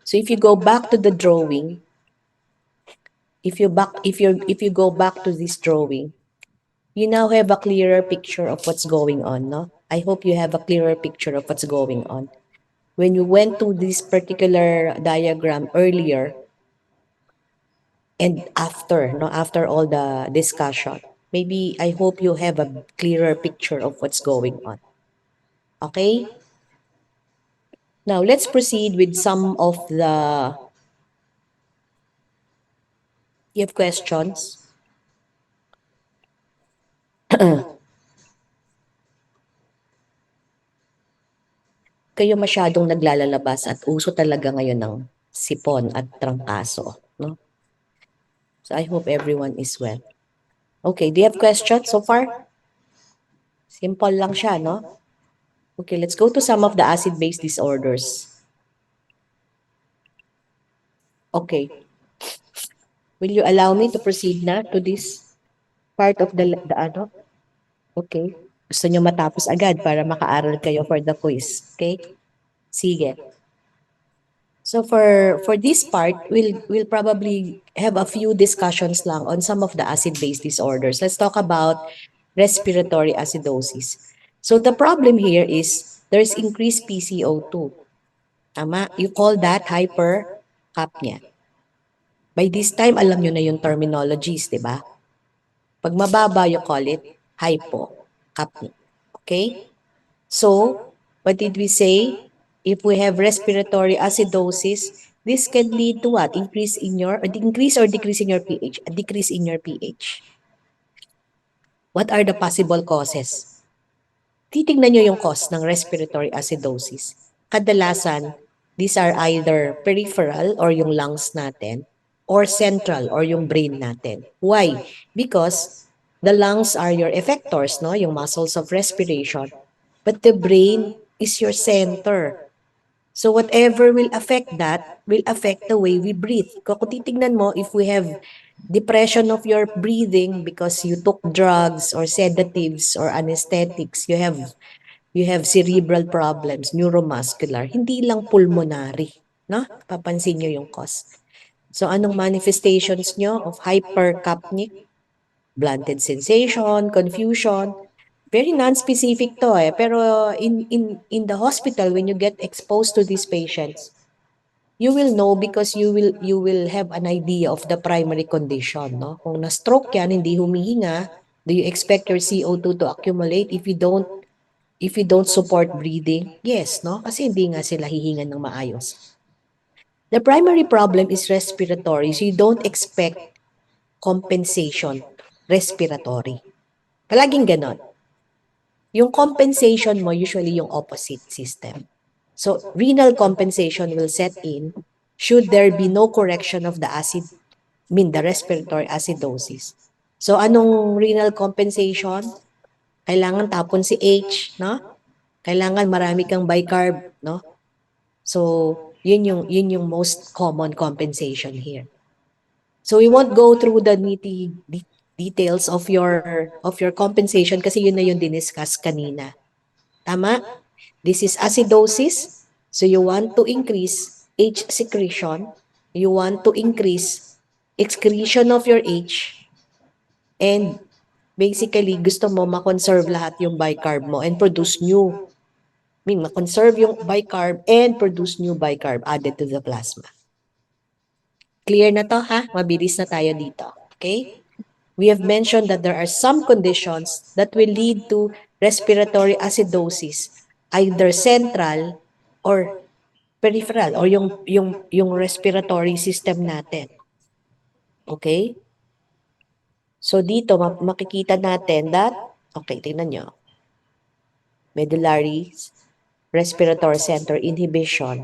Speaker 2: So if you go back to the drawing, if you go back to this drawing, you now have a clearer picture of what's going on, no? I hope you have a clearer picture of what's going on. When you went to this particular diagram earlier and after, no, after all the discussion, maybe I hope you have a clearer picture of what's going on. Okay? Now, let's proceed with some of the... You have questions? Kayo masyadong naglalalabas at uso talaga ngayon ng sipon at trangkaso, no? So I hope everyone is well. Okay, do you have questions so far? Simple lang siya, no? Okay, let's go to some of the acid-base disorders. Okay. Will you allow me to proceed na to this part of the ano? Okay. Gusto nyo matapos agad para makaaral kayo for the quiz. Okay? Sige. So for this part, we'll probably have a few discussions lang on some of the acid-base disorders. Let's talk about respiratory acidosis. So the problem here is there's increased PCO2. Tama? You call that hypercapnia. By this time, alam nyo na yung terminologies, di ba? Pag mababa, you call it hypocapnia. Okay? So, what did we say? If we have respiratory acidosis, this can lead to what? Increase or decrease in your pH? A decrease in your pH. What are the possible causes? Titingnan nyo yung cause ng respiratory acidosis. Kadalasan, these are either peripheral or yung lungs natin, or central or yung brain natin. Why? Because the lungs are your effectors, no? Yung muscles of respiration. But the brain is your center. So whatever will affect that will affect the way we breathe. Kung titignan mo, if we have depression of your breathing because you took drugs or sedatives or anesthetics, you have cerebral problems, neuromuscular, hindi lang pulmonary, no? Papansin nyo yung cause. So anong manifestations nyo of hypercapnic? Blunted sensation, confusion. Very non-specific to eh. Pero in the hospital, when you get exposed to these patients, you will know because you will have an idea of the primary condition, no? Kung na-stroke yan, hindi humihinga, do you expect your CO2 to accumulate? If you don't If you don't support breathing, yes, no? Kasi hindi nga sila hihingan ng maayos. The primary problem is respiratory. So you don't expect compensation respiratory. Palaging ganon. Yung compensation mo, usually yung opposite system. So renal compensation will set in should there be no correction of the the respiratory acidosis. So anong renal compensation? Kailangan tapon si H, no? Kailangan marami kang bicarb, no? So, yun yung most common compensation here. So we won't go through the details of your compensation kasi yun na yung diniscuss kanina. Tama? This is acidosis. So you want to increase H secretion. You want to increase excretion of your H. And basically, gusto mo ma-conserve lahat yung bicarb mo and produce new. Ma-conserve yung bicarb and produce new bicarb added to the plasma. Clear na to ha? Mabilis na tayo dito. Okay? We have mentioned that there are some conditions that will lead to respiratory acidosis, either central or peripheral or yung respiratory system natin. Okay? So dito makikita natin that, okay, tingnan nyo. Medullary respiratory center inhibition.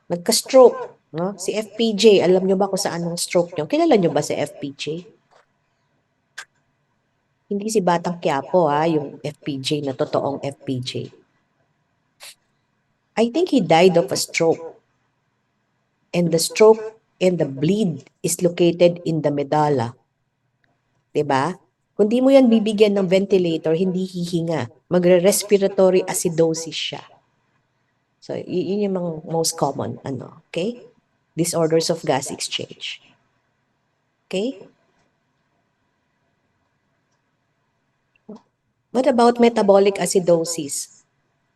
Speaker 2: Nagka-stroke, no? Si FPJ, alam nyo ba kung saan ang stroke nyo? Kilala nyo ba si FPJ? Hindi si Batang Quiapo yung FPJ na totoong FPJ. I think he died of a stroke. And the stroke and the bleed is located in the medulla. Diba? Kung di mo yan bibigyan ng ventilator, hindi hihinga. Magre-respiratory acidosis siya. So, yun yung mga most common, okay? Disorders of gas exchange. Okay? What about metabolic acidosis?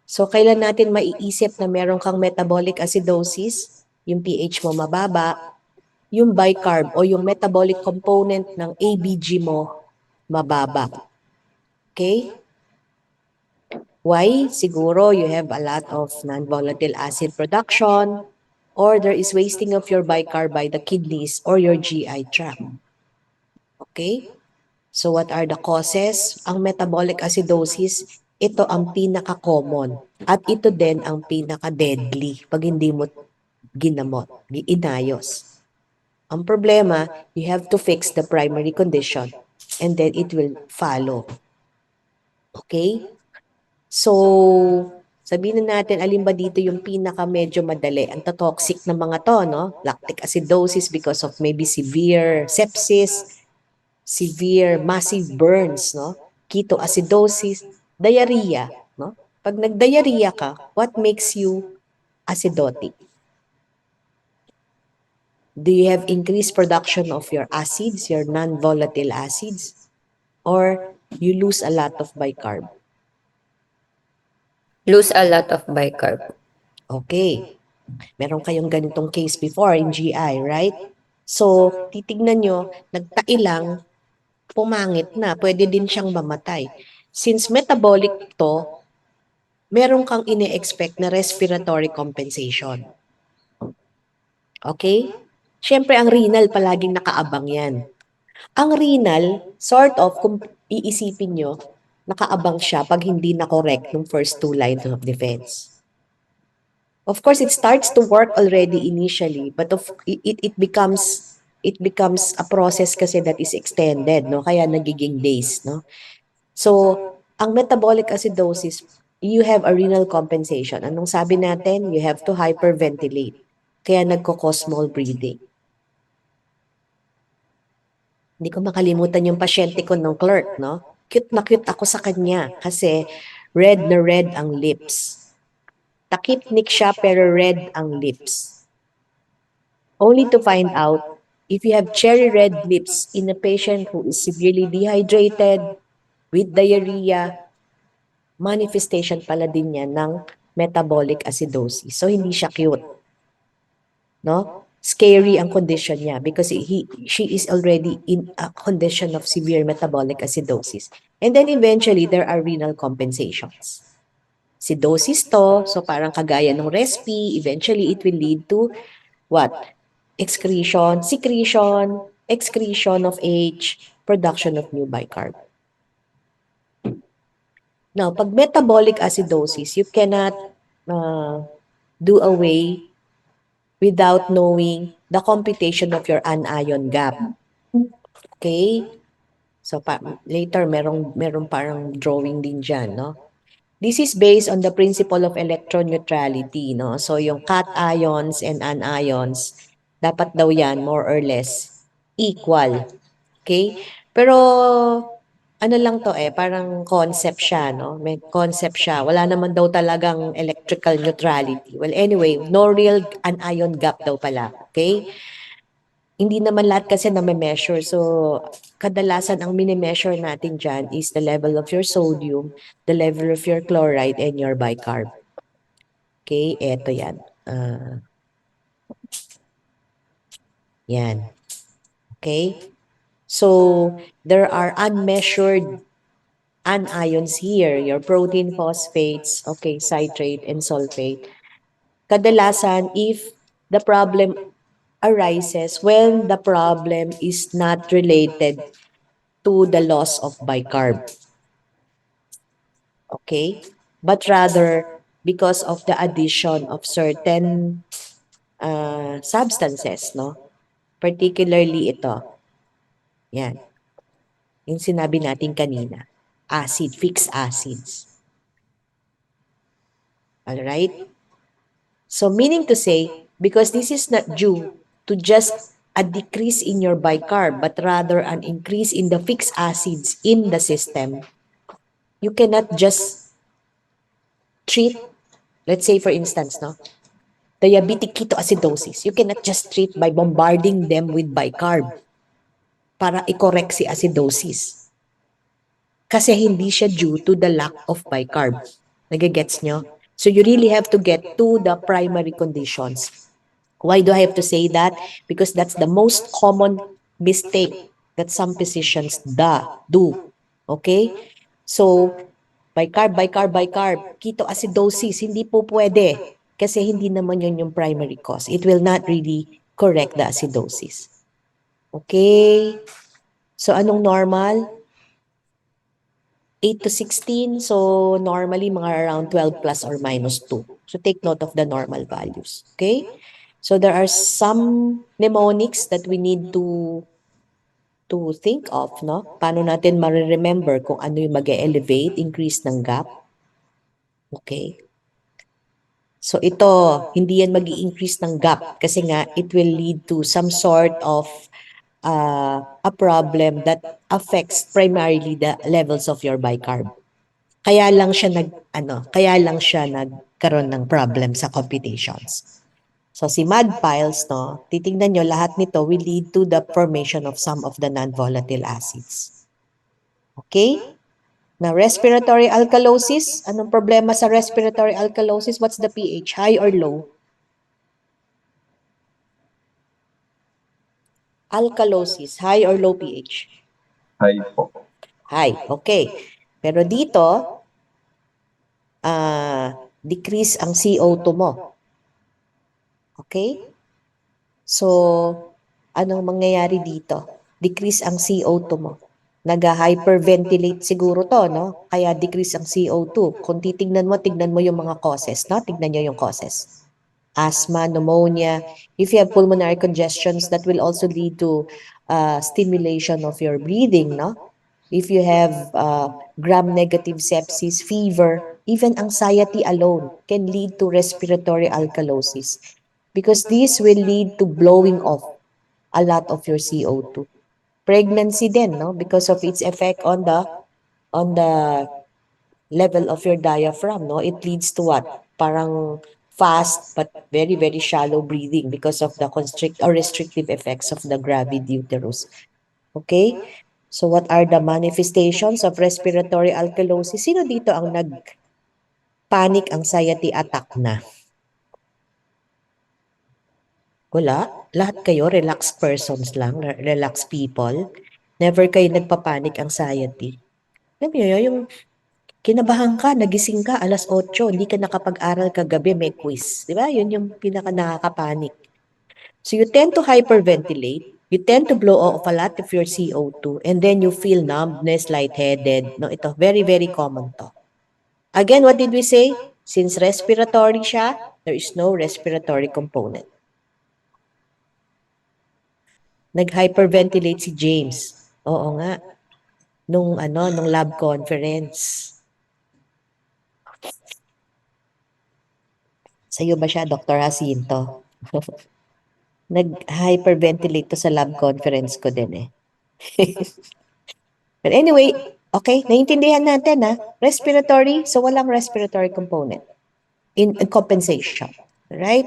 Speaker 2: So, kailan natin maiisip na meron kang metabolic acidosis? Yung pH mo mababa, yung bicarb o yung metabolic component ng ABG mo mababa. Okay? Why? Siguro you have a lot of non-volatile acid production or there is wasting of your bicarb by the kidneys or your GI tract. Okay? So what are the causes? Ang metabolic acidosis, ito ang pinaka-common at ito din ang pinaka-deadly pag hindi mo ginamot, inayos. Ang problema, you have to fix the primary condition and then it will follow. Okay? So, sabihin na natin, alin ba dito yung pinaka medyo madali? Ang toxic na mga to, no? Lactic acidosis because of maybe severe sepsis, severe massive burns, no? Ketoacidosis, diarrhea, no? Pag nag-diarrhea ka, what makes you acidotic? Do you have increased production of your acids, your non-volatile acids? Or you lose a lot of bicarb?
Speaker 4: Lose a lot of bicarb.
Speaker 2: Okay. Meron kayong ganitong case before in GI, right? So, titignan nyo, nagtai lang, pumangit na, pwede din siyang mamatay. Since metabolic to, meron kang ine-expect na respiratory compensation. Okay? Siyempre, ang renal palaging nakaabang yan. Ang renal, sort of, kung iisipin nyo, nakaabang siya pag hindi na-correct ng first two lines of defense. Of course, it starts to work already initially, but it becomes a process kasi that is extended, no? Kaya nagiging days, no? So, ang metabolic acidosis, you have a renal compensation. Anong sabi natin? You have to hyperventilate. Kaya nagko-cause small breathing. Hindi ko makalimutan yung pasyente ko ng clerk, no? Cute na cute ako sa kanya kasi red na red ang lips. Takipnik siya pero red ang lips. Only to find out, if you have cherry red lips in a patient who is severely dehydrated, with diarrhea, manifestation pala din yan ng metabolic acidosis. So, hindi siya cute. No? Scary ang condition niya because she is already in a condition of severe metabolic acidosis. And then eventually, there are renal compensations. Acidosis to, so parang kagaya ng respi, eventually it will lead to what? Excretion of H, production of new bicarb. Now, pag metabolic acidosis, you cannot do away without knowing the computation of your anion gap. Okay? So, later, merong parang drawing din dyan, no? This is based on the principle of electron neutrality, no? So, yung cations and anions, dapat daw yan more or less equal. Okay? Pero, ano lang to parang concept siya, no? May concept siya. Wala naman daw talagang electrical neutrality. Well, anyway, no real anion gap daw pala. Okay? Hindi naman lahat kasi na may measure. So, kadalasan ang mini-measure natin dyan is the level of your sodium, the level of your chloride, and your bicarb. Okay? Eto yan. Yan. Okay? So, there are unmeasured anions here, your protein phosphates, okay, citrate and sulfate. Kadalasan, if the problem arises when the problem is not related to the loss of bicarb. Okay? But rather, because of the addition of certain substances, no? Particularly ito. Yan. Yung sinabi natin kanina. Fixed acids. Alright? So meaning to say, because this is not due to just a decrease in your bicarb, but rather an increase in the fixed acids in the system, you cannot just treat, let's say for instance, no, diabetic ketoacidosis. You cannot just treat by bombarding them with bicarb para i-correct si acidosis. Kasi hindi siya due to the lack of bicarb. Nagigets nyo? So you really have to get to the primary conditions. Why do I have to say that? Because that's the most common mistake that some physicians do. Okay? So, bicarb, ketoacidosis, hindi po pwede. Kasi hindi naman yun yung primary cause. It will not really correct the acidosis. Okay? So, anong normal? 8 to 16. So, normally, mga around 12 plus or minus 2. So, take note of the normal values. Okay? So, there are some mnemonics that we need to think of, no? Paano natin ma-remember kung ano yung mag-elevate, increase ng gap. Okay? So, ito, hindi yan mag-i-increase ng gap kasi nga, it will lead to some sort of a problem that affects primarily the levels of your bicarb. Kaya lang siya nagkaroon ng problem sa computations. So si mud piles, no, titingnan nyo, lahat nito will lead to the formation of some of the non-volatile acids. Okay? Now, respiratory alkalosis. Anong problema sa respiratory alkalosis? What's the pH? High or low? Alkalosis, high or low pH?
Speaker 5: High po.
Speaker 2: High, okay. Pero dito, decrease ang CO2 mo. Okay? So, anong mangyayari dito? Decrease ang CO2 mo. Nag-hyperventilate siguro to, no? Kaya decrease ang CO2. Kung tignan mo yung mga causes, no? Tignan nyo yung causes. Asthma, pneumonia. If you have pulmonary congestions, that will also lead to stimulation of your breathing, no? If you have gram-negative sepsis, fever, even anxiety alone can lead to respiratory alkalosis because this will lead to blowing off a lot of your CO2. Pregnancy din, no? Because of its effect on the level of your diaphragm, no? It leads to what? Parang fast but very, very shallow breathing because of the restrictive effects of the gravid uterus. Okay? So what are the manifestations of respiratory alkalosis? Sino dito ang nag-panic anxiety attack na? Wala. Lahat kayo relaxed persons lang, relaxed people. Never kayo nagpa-panic anxiety. Alam niyo yung Kinabahan ka, nagising ka, 8:00, hindi ka nakapag-aral kagabi, may quiz. Di ba? Yun yung pinaka nakakapanik. So you tend to hyperventilate, you tend to blow off a lot of your CO2, and then you feel numbness, lightheaded. No, ito, very, very common to. Again, what did we say? Since respiratory siya, there is no respiratory component. Nag-hyperventilate si James. Oo nga. Nung lab conference. Sa'yo ba siya, Dr. Jacinto? Nag-hyperventilate to sa lab conference ko din eh. But anyway, okay, naiintindihan natin respiratory, so walang respiratory component in compensation, right?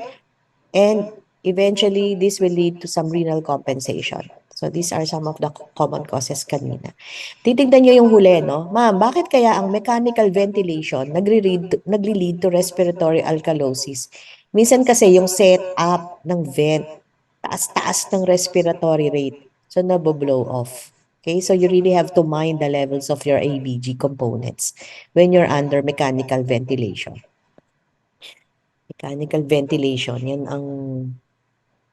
Speaker 2: And eventually, this will lead to some renal compensation. So these are some of the common causes kanina. Titignan nyo yung huli, no? Ma'am, bakit kaya ang mechanical ventilation nagli-lead to respiratory alkalosis? Minsan kasi yung setup ng vent, taas-taas ng respiratory rate. So nabo-blow off. Okay, so you really have to mind the levels of your ABG components when you're under mechanical ventilation. Mechanical ventilation,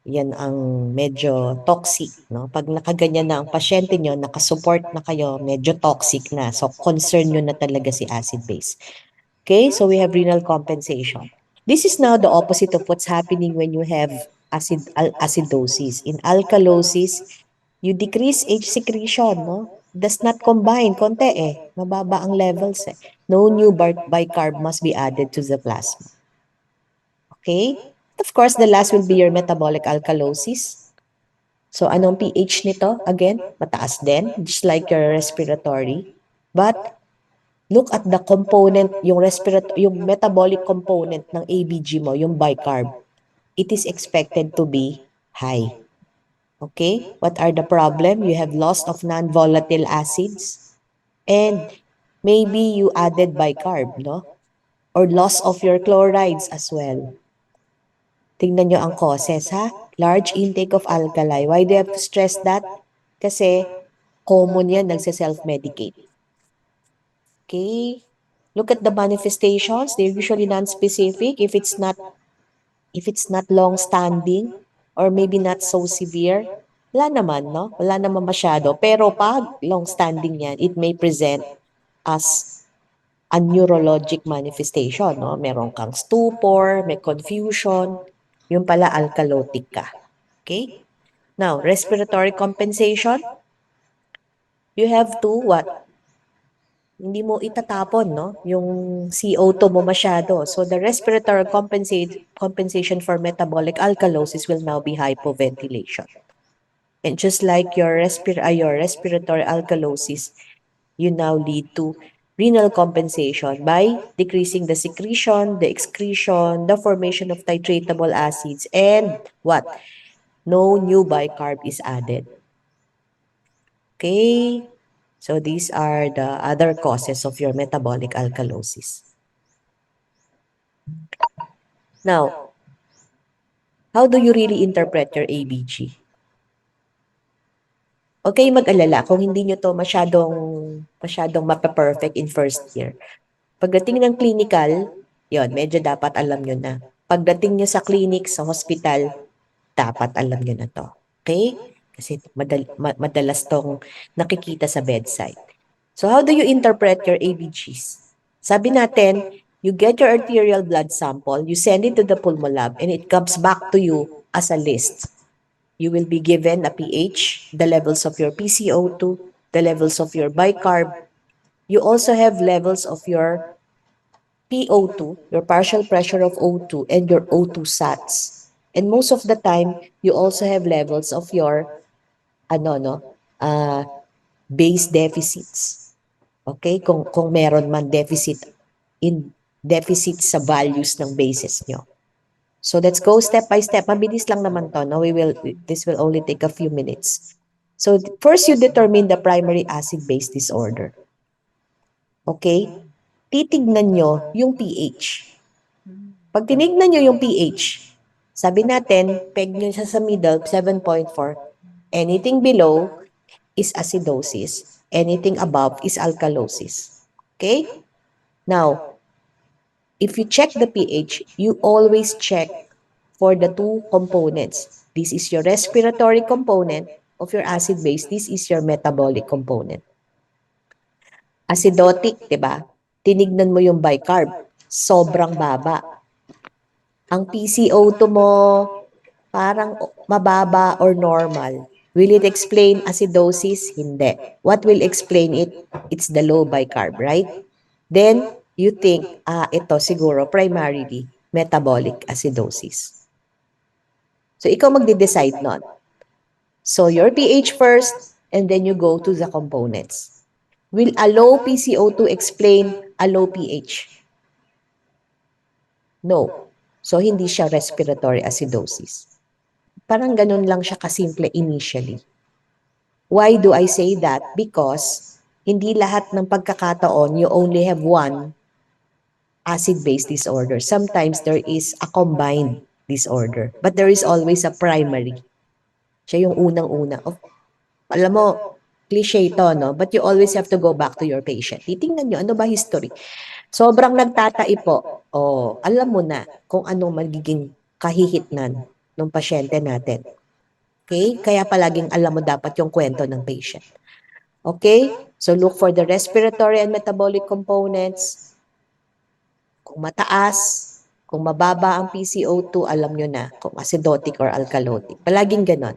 Speaker 2: yan ang medyo toxic, no? Pag nakaganyan na ang pasyente nyo, nakasupport na kayo, medyo toxic na. So, concern nyo na talaga si acid base. Okay, so we have renal compensation. This is now the opposite of what's happening when you have acidosis. In alkalosis, you decrease H secretion, no? Does not combine, konti mababa ang levels No new bicarb must be added to the plasma. Okay? Of course, the last will be your metabolic alkalosis. So, anong pH nito? Again, mataas din, just like your respiratory. But, look at the component, yung metabolic component ng ABG mo, yung bicarb. It is expected to be high. Okay? What are the problem? You have loss of non-volatile acids. And maybe you added bicarb, no? Or loss of your chlorides as well. Tingnan nyo ang causes, Large intake of alkali. Why do you have to stress that? Kasi common yan, nagse-self-medicate. Okay? Look at the manifestations. They're usually non-specific if it's not long-standing or maybe not so severe. Wala naman, no? Wala naman masyado. Pero pag long-standing yan, it may present as a neurologic manifestation, no? Meron kang stupor, may confusion, yung pala alkalotic ka. Okay? Now, respiratory compensation, you have to what? Hindi mo itatapon, no? Yung CO2 mo masyado. So, the respiratory compensation for metabolic alkalosis will now be hypoventilation. And just like your respiratory alkalosis, you now lead to renal compensation by decreasing the secretion, the excretion, the formation of titratable acids, and what? No new bicarb is added. Okay? So these are the other causes of your metabolic alkalosis. Now, how do you really interpret your ABG? Okay, mag-alala kung hindi nyo to masyadong mapa-perfect in first year. Pagdating ng clinical, yon medyo dapat alam nyo na. Pagdating nyo sa clinic, sa hospital, dapat alam nyo na to. Okay? Kasi madalas tong nakikita sa bedside. So how do you interpret your ABGs? Sabi natin, you get your arterial blood sample, you send it to the pulmolab, and it comes back to you as a list. You will be given a pH, the levels of your PCO2, the levels of your bicarb. You also have levels of your PO2, your partial pressure of O2, and your O2 sats. And most of the time, you also have levels of your base deficits. Okay? Kung meron man deficit sa values ng bases nyo. So let's go step by step. Mabilis lang naman to. No? This will only take a few minutes. So first, you determine the primary acid-base disorder. Okay? Titignan nyo yung pH. Pag tinignan nyo yung pH, sabi natin, peg nyo siya sa middle, 7.4. Anything below is acidosis. Anything above is alkalosis. Okay? Now, if you check the pH, you always check for the two components. This is your respiratory component of your acid base. This is your metabolic component. Acidotic, di ba? Tinignan mo yung bicarb. Sobrang baba. Ang PCO2 mo, parang mababa or normal. Will it explain acidosis? Hindi. What will explain it? It's the low bicarb, right? Then, you think, ito siguro primarily metabolic acidosis. So, ikaw magde-decide nun. So, your pH first, and then you go to the components. Will a low PCO2 explain a low pH? No. So, hindi siya respiratory acidosis. Parang ganun lang siya kasimple initially. Why do I say that? Because hindi lahat ng pagkakataon you only have one acid-base disorder. Sometimes there is a combined disorder. But there is always a primary. Siya yung unang-una. Alam mo, cliche ito, no? But you always have to go back to your patient. Titingnan nyo, ano ba history? Sobrang nagtataipo. Alam mo na kung ano magiging kahihitnan ng pasyente natin. Okay? Kaya palaging alam mo dapat yung kwento ng patient. Okay? So look for the respiratory and metabolic components. Kung mataas, kung mababa ang PCO2, alam nyo na kung acidotic or alkalotic. Palaging ganon.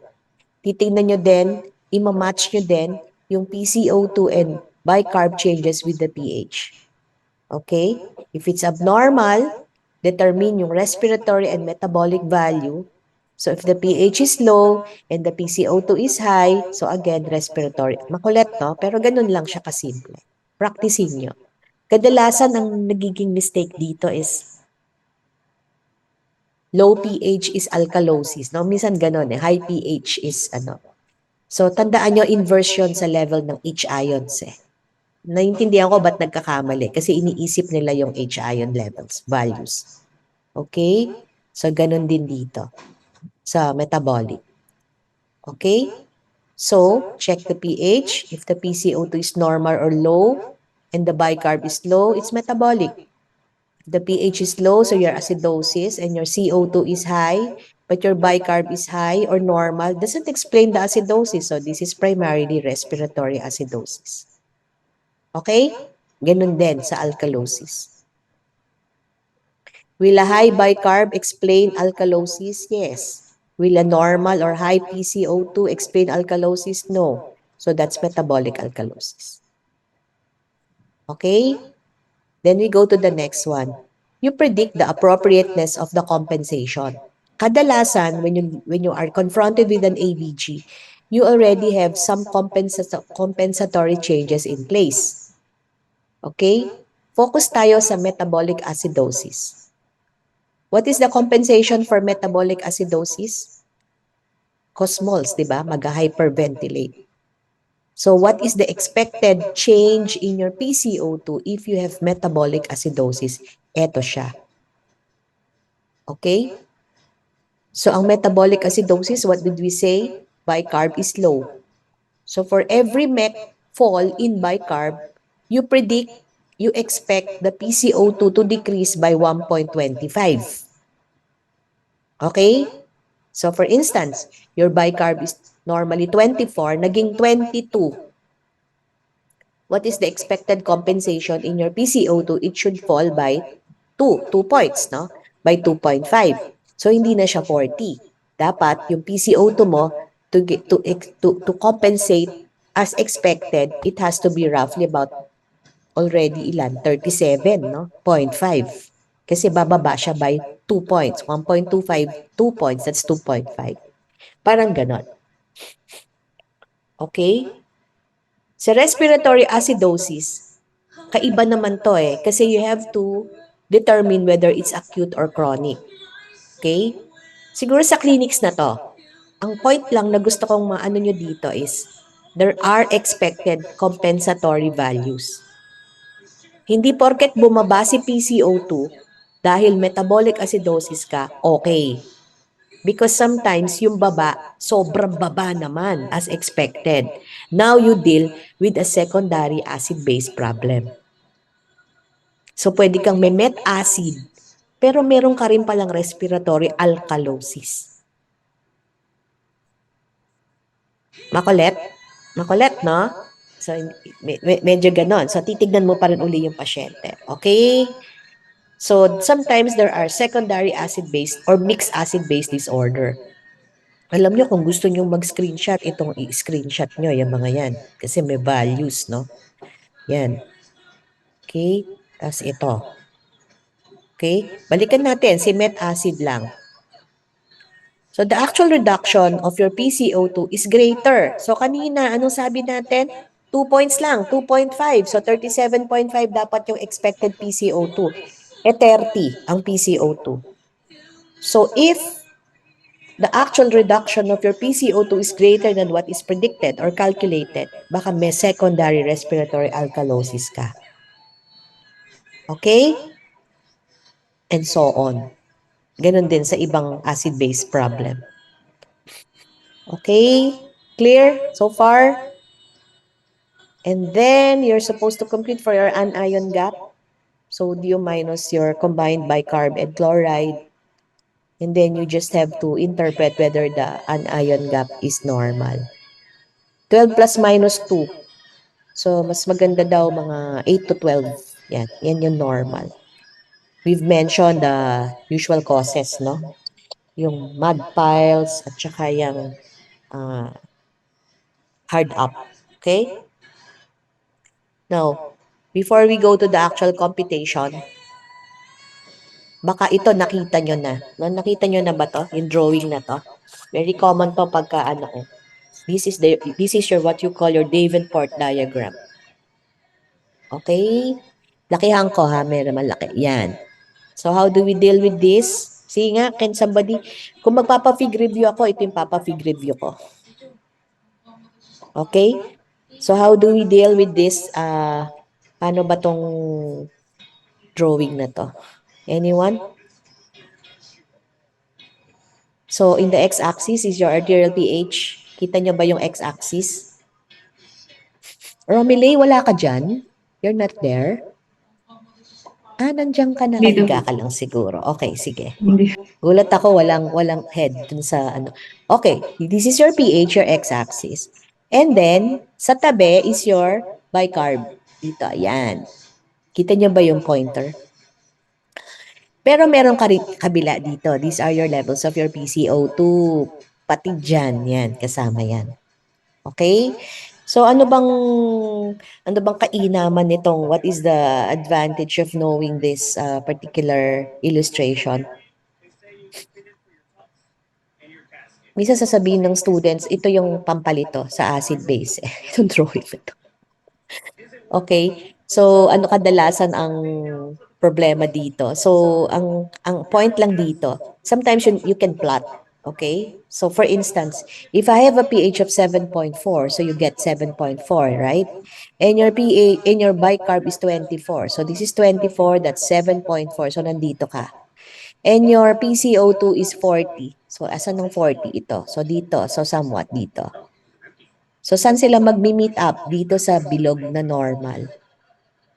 Speaker 2: Titingnan nyo din, imamatch nyo din yung PCO2 and bicarb changes with the pH. Okay? If it's abnormal, determine yung respiratory and metabolic value. So if the pH is low and the PCO2 is high, so again, respiratory. Makulit, no? Pero ganun lang siya kasimple. Practicein nyo. Kadalasan ang nagiging mistake dito is low pH is alkalosis. No? Minsan ganun eh. High pH is ano. So tandaan nyo inversion sa level ng H ions eh. Naintindihan ko ba't nagkakamali kasi iniisip nila yung H ion levels, values. Okay? So ganun din dito sa metabolic. Okay? So, check the pH. If the PCO2 is normal or low and the bicarb is low, it's metabolic. If the pH is low, so your acidosis and your CO2 is high, but your bicarb is high or normal, doesn't explain the acidosis. So, this is primarily respiratory acidosis. Okay? Ganun din sa alkalosis. Will a high bicarb explain alkalosis? Yes. Will a normal or high PCO2 explain alkalosis? No. So that's metabolic alkalosis. Okay? Then we go to the next one. You predict the appropriateness of the compensation. Kadalasan, when you are confronted with an ABG, you already have some compensatory changes in place. Okay? Focus tayo sa metabolic acidosis. What is the compensation for metabolic acidosis? Cosmols, di ba? Mag-hyperventilate. So what is the expected change in your PCO2 if you have metabolic acidosis? Eto siya. Okay? So ang metabolic acidosis, what did we say? Bicarb is low. So for every MEC fall in bicarb, you expect the PCO2 to decrease by 1.25. Okay? So for instance, your bicarb is normally 24, naging 22. What is the expected compensation in your PCO2? It should fall by 2 points, no? By 2.5. So hindi na siya 40. Dapat yung PCO2 mo to compensate as expected, it has to be roughly about already 37, no? 0.5. Kasi bababa siya by 2 points. 1.25, 2 points, that's 2.5. Parang ganon. Okay? Sa respiratory acidosis, kaiba naman to eh. Kasi you have to determine whether it's acute or chronic. Okay? Siguro sa clinics na to, ang point lang na gusto kong maano nyo dito is, there are expected compensatory values. Hindi porket bumaba si PCO2, dahil metabolic acidosis ka, okay. Because sometimes yung baba, sobrang baba naman as expected. Now you deal with a secondary acid-base problem. So, pwede kang may met acid, pero meron ka rin palang respiratory alkalosis. Makulit? Makulit, no? So, medyo ganon. So, titignan mo pa rin uli yung pasyente. Okay? So, sometimes there are secondary acid-based or mixed acid-based disorder. Alam nyo, kung gusto nyo mag-screenshot, itong i-screenshot nyo, yung mga yan. Kasi may values, no? Yan. Okay? Tapos ito. Okay? Balikan natin, si met acid lang. So, the actual reduction of your PCO2 is greater. So, kanina, anong sabi natin? 2 points lang, 2.5. So, 37.5 dapat yung expected PCO2. 30 ang PCO2. So, if the actual reduction of your PCO2 is greater than what is predicted or calculated, baka may secondary respiratory alkalosis ka. Okay? And so on. Ganon din sa ibang acid-base problem. Okay? Clear so far? And then, you're supposed to compute for your anion gap. Sodium minus your combined bicarb and chloride. And then, you just have to interpret whether the anion gap is normal. 12 plus minus 2. So, mas maganda daw mga 8 to 12. Yan. Yan yung normal. We've mentioned the usual causes, no? Yung mud piles at saka yung hard up. Okay? Now, before we go to the actual computation, baka ito nakita nyo na. No? Nakita nyo na ba to? Yung drawing na to? Very common to pagka ano eh. This is your what you call your Davenport diagram. Okay? Lakihan ko ha, meron malaki. Yan. So how do we deal with this? Sige nga, can somebody, kung magpapa-fig review ako, ito yung papa-fig review ko. Okay? So how do we deal with this? Paano ba tong drawing na to? Anyone? So in the x-axis is your arterial pH. Kita nyo ba yung x-axis? Romilay, wala ka dyan? You're not there? Nandiyan ka, nakahiga ka lang siguro. Okay, sige. Gulat ako, walang head dun sa ano. Okay, this is your pH, your x-axis. And then, sa tabi is your bicarb. Dito, ayan. Kita nyo ba yung pointer? Pero meron ka rin kabila dito. These are your levels of your PCO2. Pati dyan, yan, kasama yan. Okay? So ano bang kainaman nitong, what is the advantage of knowing this particular illustration? Misa sasabihin ng students, ito yung pampalito sa acid base. Itong drawing na to. Okay? So ano kadalasan ang problema dito? So ang point lang dito, sometimes you can plot. Okay? So for instance, if I have a pH of 7.4, so you get 7.4, right? And your pH in your bicarb is 24. So this is 24, that's 7.4. So nandito ka. And your PCO2 is 40. So asan ng 40 ito? So dito, so somewhat dito. So saan sila magmi-meet up? Dito sa bilog na normal.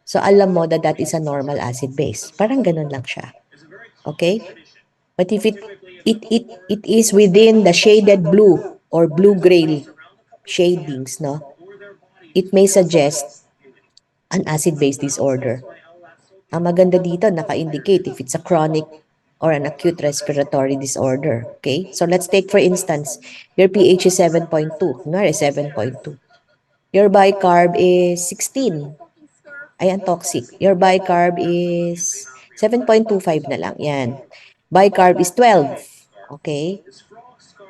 Speaker 2: So alam mo that that is a normal acid base. Parang ganun lang siya. Okay? But if it is within the shaded blue or blue-gray shadings, no? It may suggest an acid-base disorder. Ang maganda dito, naka-indicate if it's a chronic or an acute respiratory disorder. Okay? So let's take for instance, your pH is 7.2. Kunwari, 7.2. Your bicarb is 16. Ayan, toxic. Your bicarb is 7.25 na lang. Yan. Bicarb is 12. Okay?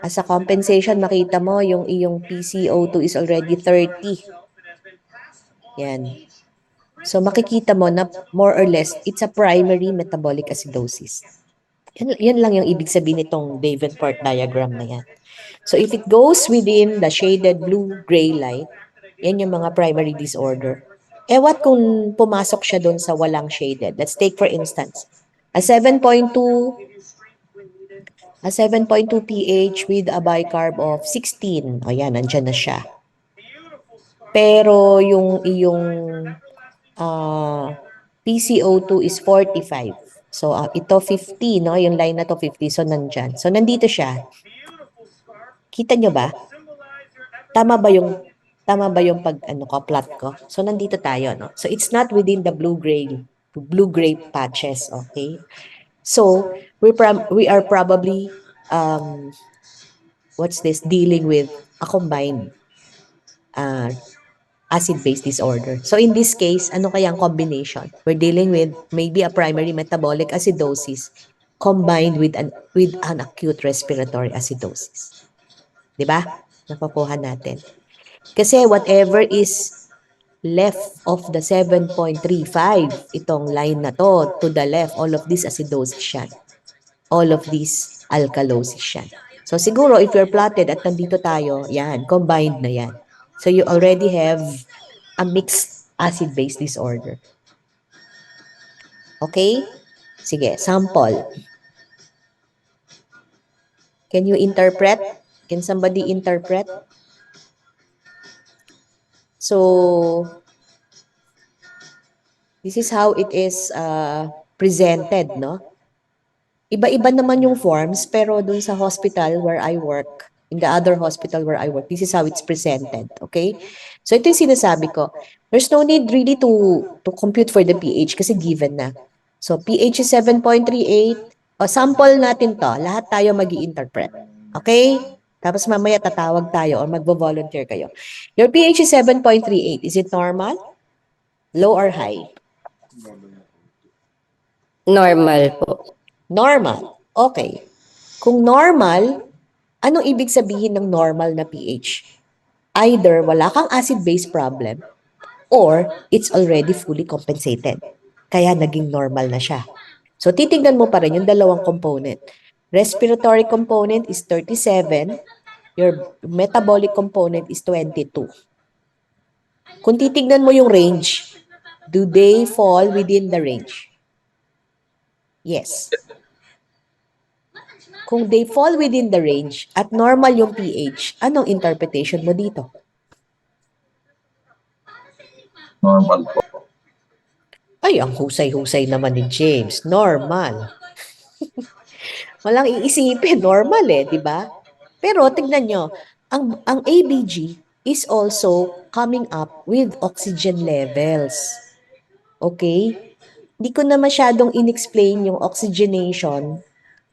Speaker 2: As a compensation, makita mo yung iyong PCO2 is already 30. Yan. So makikita mo na more or less, it's a primary metabolic acidosis. Yan lang yung ibig sabihin nitong Davenport diagram na yan. So if it goes within the shaded blue-gray light, yan yung mga primary disorder. What kung pumasok siya doon sa walang shaded? Let's take for instance, a 7.2 pH with a bicarb of 16. O yan, nandyan na siya. Pero yung iyong PCO2 is 45. So, ito 50, no? Yung line na to 50. So, nandyan. So, nandito siya. Kita nyo ba? Tama ba yung plot ko? So, nandito tayo, no? So, it's not within the blue-gray patches, okay? So, we are probably, dealing with a combined acid-base disorder. So, in this case, ano kaya ang combination? We're dealing with maybe a primary metabolic acidosis combined with an acute respiratory acidosis. Di ba? Nakukuha natin. Kasi whatever is left of the 7.35, itong line na to the left, all of this acidosis yan. All of this alkalosis yan. So siguro if you're plotted at nandito tayo, yan, combined na yan. So you already have a mixed acid-base disorder. Okay? Sige, sample. Can you interpret? Can somebody interpret? So, this is how it is presented, no? Iba-iba naman yung forms, pero dun sa hospital where I work, in the other hospital where I work, this is how it's presented, okay? So ito yung sinasabi ko. There's no need really to compute for the pH kasi given na. So pH is 7.38. O sample natin to, lahat tayo mag-i-interpret. Okay? Tapos mamaya tatawag tayo or magvo-volunteer kayo. Your pH is 7.38. Is it normal? Low or high?
Speaker 4: Normal po.
Speaker 2: Normal. Okay. Kung normal, anong ibig sabihin ng normal na pH? Either wala kang acid-base problem or it's already fully compensated. Kaya naging normal na siya. So titignan mo pa rin yung dalawang component. Respiratory component is 37, your metabolic component is 22. Kung titignan mo yung range, do they fall within the range? Yes. Kung they fall within the range at normal yung pH, anong interpretation mo dito?
Speaker 5: Normal po.
Speaker 2: Ay, ang husay-husay naman ni James. Normal. Walang iisipin, normal di ba? Pero tignan nyo, ang ABG is also coming up with oxygen levels. Okay? Hindi ko na masyadong in-explain yung oxygenation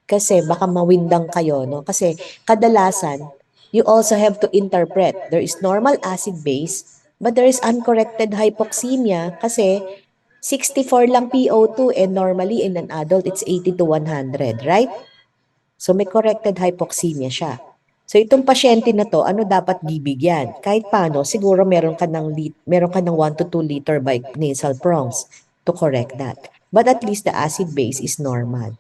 Speaker 2: kasi baka mawindang kayo, no? Kasi kadalasan, you also have to interpret. There is normal acid base, but there is uncorrected hypoxemia kasi 64 lang PO2 and normally in an adult, it's 80 to 100, right? So may corrected hypoxemia siya. So itong pasyente na to, ano dapat bibigyan? Kahit paano, siguro meron ka ng 1 to 2 liter by nasal prongs to correct that. But at least the acid base is normal.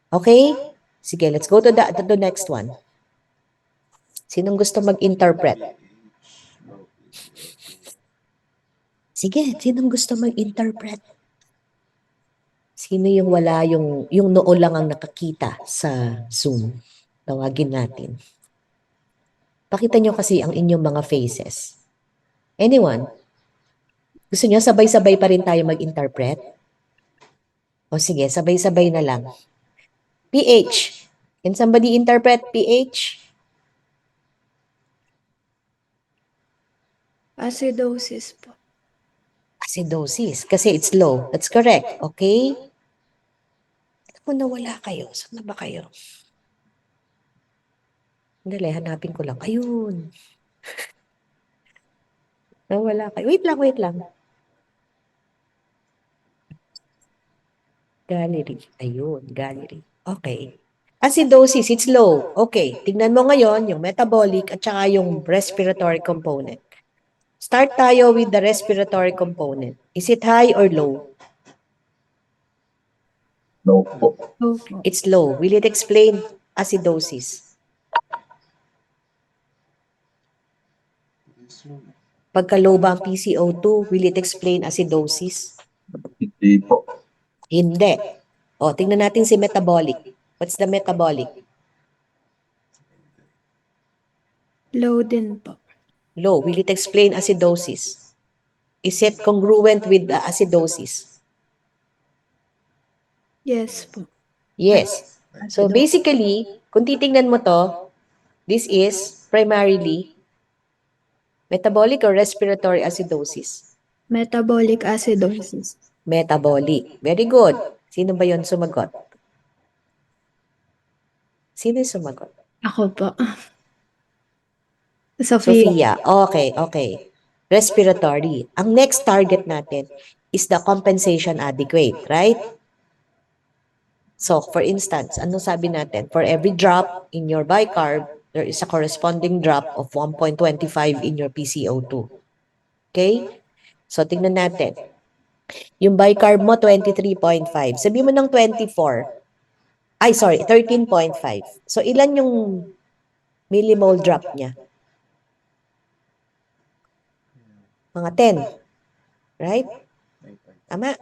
Speaker 2: Okay? Sige, let's go to the next one. Sinong gusto mag-interpret? Sige, sinong gusto mag-interpret? Sino yung wala yung noo lang ang nakakita sa Zoom? Tawagin natin. Pakita nyo kasi ang inyong mga faces. Anyone? Gusto nyo sabay-sabay pa rin tayo mag-interpret? O sige, sabay-sabay na lang. pH. Can somebody interpret pH?
Speaker 3: Acidosis po.
Speaker 2: Acidosis. Kasi it's low. That's correct. Okay? Kung nawala kayo, saan na ba kayo? Dali, hanapin ko lang. Ayun. Nawala kayo. Wait lang. Gallery. Ayun, gallery. Okay. Acidosis, it's low. Okay. Tignan mo ngayon yung metabolic at saka yung respiratory component. Start tayo with the respiratory component. Is it high or low?
Speaker 5: Low po.
Speaker 2: It's low. Will it explain acidosis? Pagka low ba ang PCO2, will it explain acidosis?
Speaker 5: Hindi po.
Speaker 2: Hindi. O, tingnan natin si metabolic. What's the metabolic?
Speaker 3: Low din po.
Speaker 2: Low. Will it explain acidosis? Is it congruent with the acidosis?
Speaker 3: Yes po.
Speaker 2: Yes. So basically, kung titingnan mo to, this is primarily metabolic or respiratory acidosis.
Speaker 3: Metabolic acidosis.
Speaker 2: Metabolic. Very good. Sino ba yon sumagot? Sino yung sumagot?
Speaker 3: Ako po. Sophia.
Speaker 2: Sophia. Okay, okay. Respiratory. Ang next target natin is the compensation adequate, right? So, for instance, ano sabi natin? For every drop in your bicarb, there is a corresponding drop of 1.25 in your PCO2. Okay? So, tingnan natin. Yung bicarb mo, 23.5. Sabi mo ng 24. Ay, sorry, 13.5. So, ilan yung millimole drop niya? Mga 10. Right? Tama?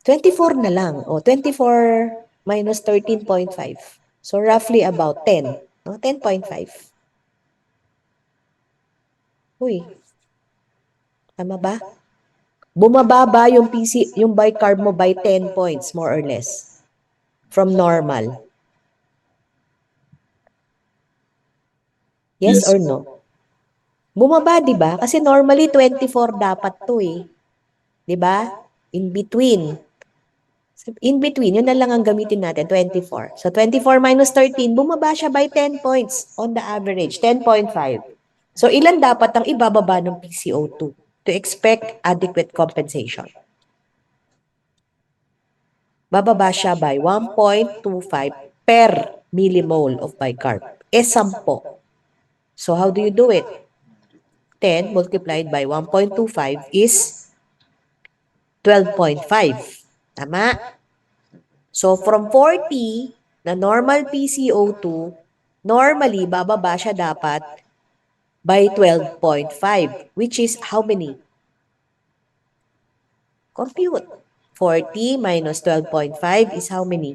Speaker 2: 24 na lang. O, 24 minus 13.5. So, roughly about 10. No? 10.5. Uy. Tama ba? Bumababa yung yung bicarb mo by 10 points, more or less. From normal. Yes
Speaker 5: Yes.
Speaker 2: or no? Bumaba, di ba? Kasi normally 24 dapat to eh. Di ba? In between. In between, yun na lang ang gamitin natin, 24. So 24 minus 13, bumaba siya by 10 points on the average, 10.5. So ilan dapat ang ibababa ng PCO2 to expect adequate compensation? Bababa siya by 1.25 per millimole of bicarb. 10. So how do you do it? 10 multiplied by 1.25 is 12.5. Tama? So from 40 na normal PCO2, normally bababa siya dapat by 12.5, which is how many? Compute. 40 minus 12.5 is how many?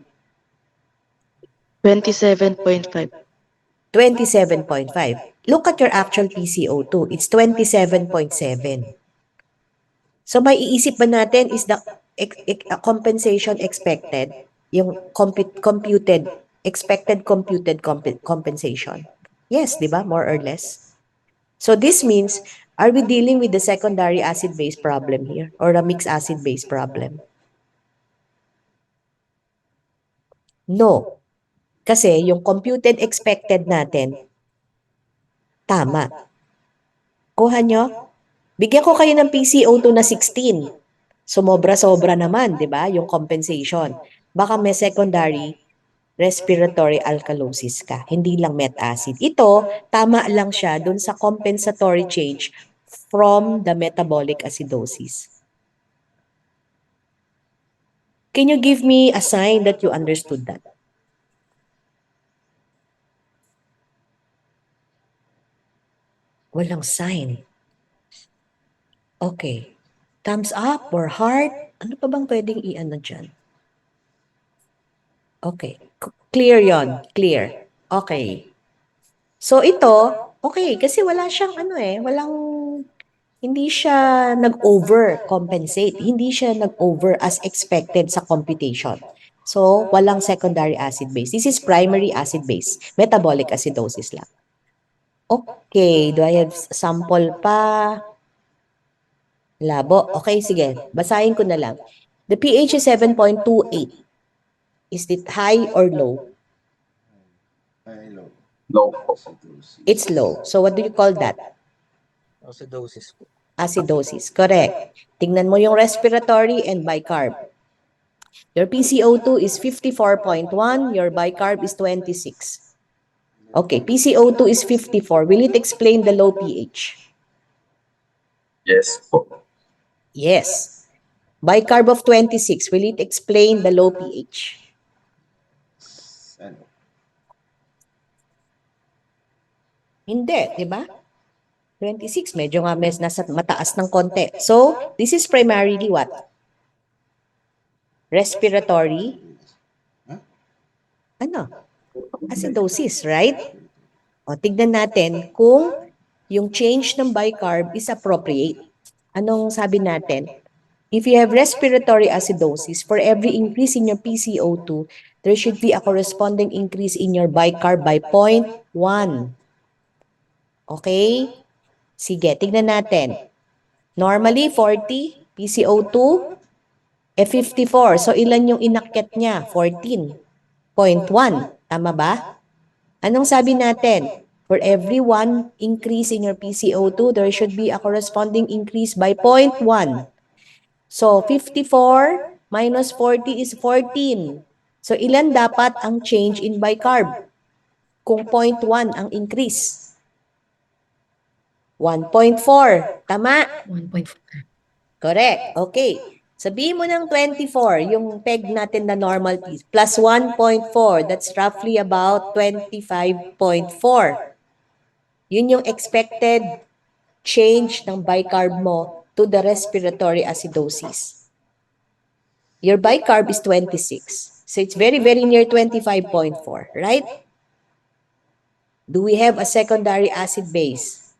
Speaker 6: 27.5.
Speaker 2: 27.5. Look at your actual PCO2. It's 27.7. So may iisip ba natin is the compensation expected, yung expected computed compensation? Yes, di ba? More or less. So this means, are we dealing with the secondary acid-base problem here or a mixed acid-base problem? No. Kasi yung computed expected natin, tama. Kuha nyo? Bigyan ko kayo ng PCO2 na 16. Sumobra-sobra naman, di ba? Yung compensation. Baka may secondary respiratory alkalosis ka. Hindi lang met acid. Ito, tama lang siya dun sa compensatory change from the metabolic acidosis. Can you give me a sign that you understood that? Walang sign. Okay. Thumbs up or heart? Ano pa bang pwedeng i-ano dyan? Okay. Clear yon. Clear. Okay. So ito, okay, kasi wala siyang hindi siya nag-over-compensate. Hindi siya nag-over as expected sa computation. So, walang secondary acid base. This is primary acid base. Metabolic acidosis lang. Okay, do I have sample pa? Labo. Okay, sige. Basahin ko na lang. The pH is 7.28. Is it high or low?
Speaker 5: Low po.
Speaker 2: It's low. So what do you call that?
Speaker 7: Acidosis po.
Speaker 2: Acidosis. Correct. Tingnan mo yung respiratory and bicarb. Your PCO2 is 54.1. Your bicarb is 26. Okay, PCO2 is 54. Will it explain the low pH?
Speaker 5: Yes po.
Speaker 2: Yes. Bicarb of 26. Will it explain the low pH? Hindi, di ba? 26, medyo nga nasa mataas ng konti. So, this is primarily what? Respiratory. Acidosis, right? O, tignan natin kung yung change ng bicarb is appropriate. Anong sabi natin? if you have respiratory acidosis, for every increase in your PCO2, there should be a corresponding increase in your bicarb by 0.1. Okay? Sige, tignan natin. Normally, 40, PCO2, 54. So, ilan yung inakyat niya? 14.1. Tama ba? Anong sabi natin? For every 1 increase in your PCO2, there should be a corresponding increase by 0.1. So, 54 minus 40 is 14. So, ilan dapat ang change in bicarb? Kung 0.1 ang increase. 1.4. Tama?
Speaker 3: 1.4.
Speaker 2: Correct. Okay. Sabihin mo ng 24, yung peg natin na normal piece, plus 1.4. That's roughly about 25.4. Yun yung expected change ng bicarb mo to the respiratory acidosis. Your bicarb is 26. So it's very, very near 25.4, right? Do we have a secondary acid base?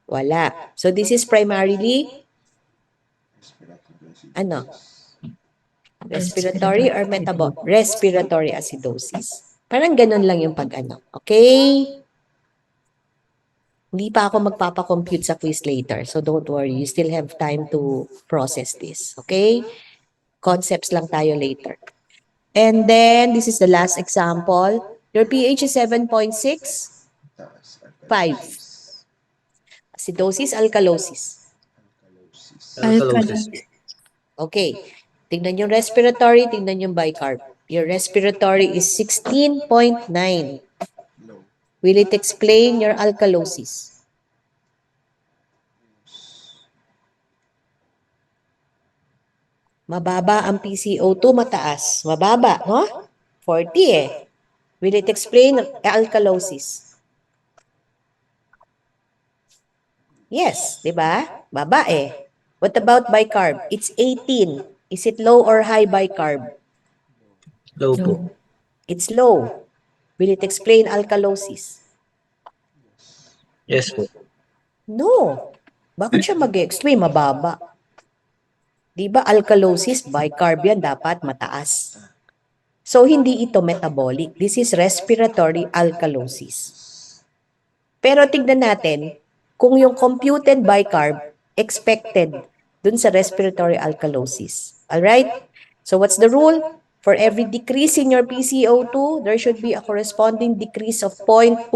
Speaker 2: Wala. So this is primarily, ano? Respiratory or metabolic? Respiratory acidosis. Parang ganun lang yung pag-ano. Okay? Hindi pa ako magpapakompute sa quiz later. So don't worry. You still have time to process this. Okay? Concepts lang tayo later. And then, this is the last example. Your pH is 7.6. 5. Acidosis, alkalosis.
Speaker 7: Alkalosis.
Speaker 2: Okay. Tingnan yung respiratory, tingnan yung bicarb. Your respiratory is 16.9. Will it explain your alkalosis? Mababa ang PCO2, mataas. Mababa, no? 40 eh. Will it explain alkalosis? Yes, di ba? Baba eh. What about bicarb? It's 18. Is it low or high bicarb?
Speaker 7: Low po.
Speaker 2: It's low. Will it explain alkalosis?
Speaker 7: Yes po.
Speaker 2: No. Bakit siya mag-explain? Mababa. Di ba alkalosis, bicarb yan, dapat mataas. So, hindi ito metabolic. This is respiratory alkalosis. Pero tignan natin, kung yung computed bicarb, expected dun sa respiratory alkalosis. Alright? So, what's the rule? For every decrease in your PCO2, there should be a corresponding decrease of 0.2.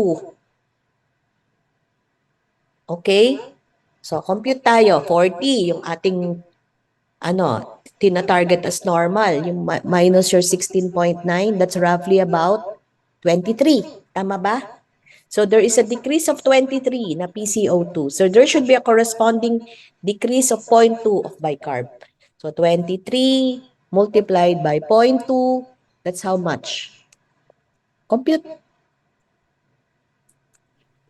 Speaker 2: Okay? So, compute tayo. 40, yung ating tina-target as normal. Yung minus your 16.9, that's roughly about 23. Tama ba? So, there is a decrease of 23 na PCO2. So, there should be a corresponding decrease of 0.2 of bicarb. So, 23 multiplied by 0.2, that's how much? Compute.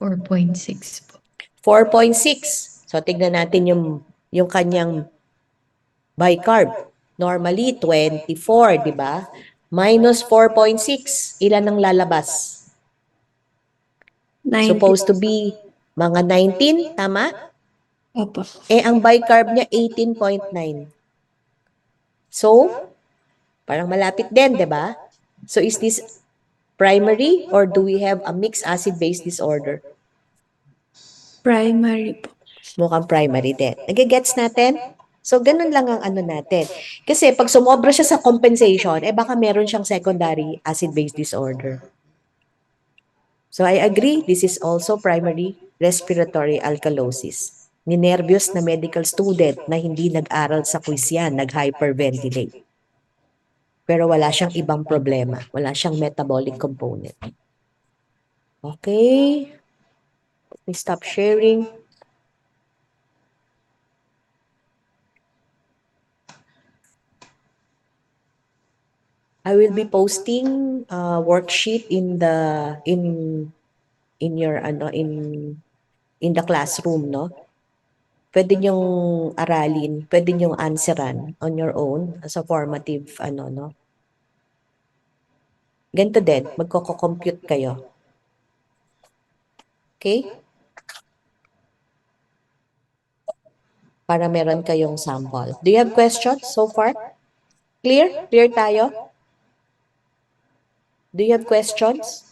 Speaker 3: 4.6 po.
Speaker 2: 4.6. So, tignan natin yung kanyang bicarb. Normally, 24, di ba? Minus 4.6. Ilan ang lalabas?
Speaker 3: 90.
Speaker 2: Supposed to be mga 19, tama?
Speaker 3: Opo.
Speaker 2: Eh, ang bicarb niya, 18.9. So, parang malapit din, di ba? So, is this primary or do we have a mixed acid-base disorder?
Speaker 3: Primary po.
Speaker 2: Mukhang primary din. Nagigets natin? So, ganun lang ang ano natin. Kasi pag sumobra siya sa compensation, eh baka meron siyang secondary acid-base disorder. So, I agree, this is also primary respiratory alkalosis. Ninervyos na medical student na hindi nag-aral sa quiz yan, nag-hyperventilate. Pero wala siyang ibang problema. Wala siyang metabolic component. Okay. Let me stop sharing. I will be posting a worksheet in your in the classroom, no? Pwede niyong aralin, pwede niyong answeran on your own as a formative no? Ganito din, magko-compute kayo. Okay? para meron kayong sample. Do you have questions so far? Clear? Clear tayo? Do you have questions?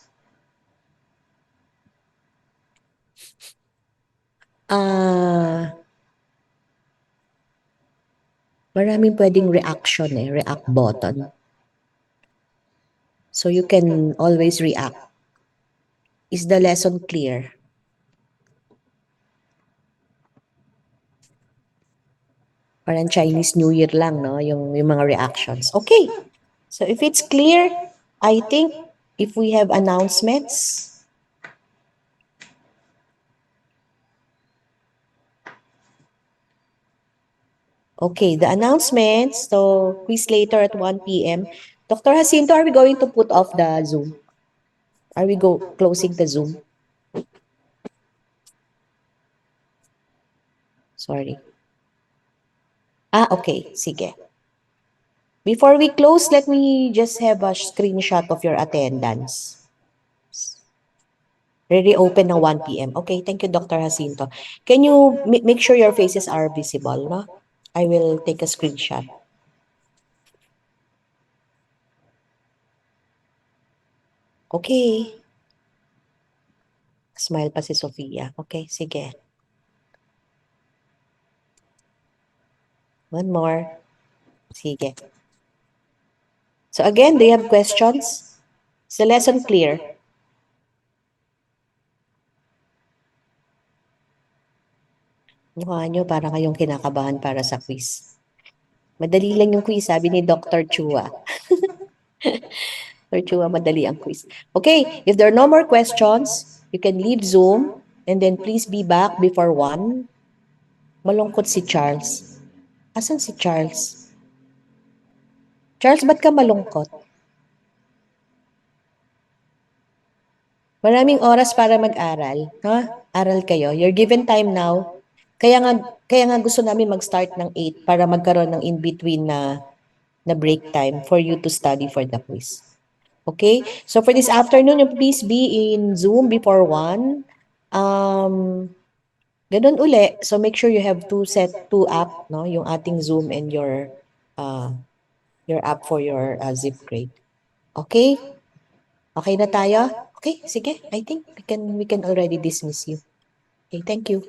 Speaker 2: Maraming pwedeng reaction react button. So you can always react. Is the lesson clear? Parang Chinese New Year lang, no? Yung mga reactions. Okay. So if it's clear, I think if we have announcements, okay, the announcements. So quiz later at 1 p.m. Dr. Jacinto, are we going to put off the Zoom? Are we closing the Zoom? Sorry. Okay. Sige. Before we close, let me just have a screenshot of your attendance. Really open ng 1 p.m. Okay, thank you, Dr. Jacinto. Can you make sure your faces are visible, no? I will take a screenshot. Okay. Smile pa si Sofia. Okay, sige. One more. Sige. So again, do you have questions? Is the lesson clear? Mukha nyo para kayong kinakabahan para sa quiz. Madali lang yung quiz, sabi ni Dr. Chua. Dr. Chua, madali ang quiz. Okay, if there are no more questions, you can leave Zoom and then please be back before 1. Malungkot si Charles. Asan si Charles? Charles, ba't ka malungkot? Maraming oras para mag-aral. Ha? Aral kayo. You're given time now. Kaya nga gusto namin mag-start ng 8 para magkaroon ng in-between na break time for you to study for the quiz. Okay? So for this afternoon, please be in Zoom before 1. Ganun uli. So make sure you have two app, no? Yung ating Zoom and your app for your zip grade. Okay? Okay na tayo? Okay, sige. I think we can already dismiss you. Okay, thank you.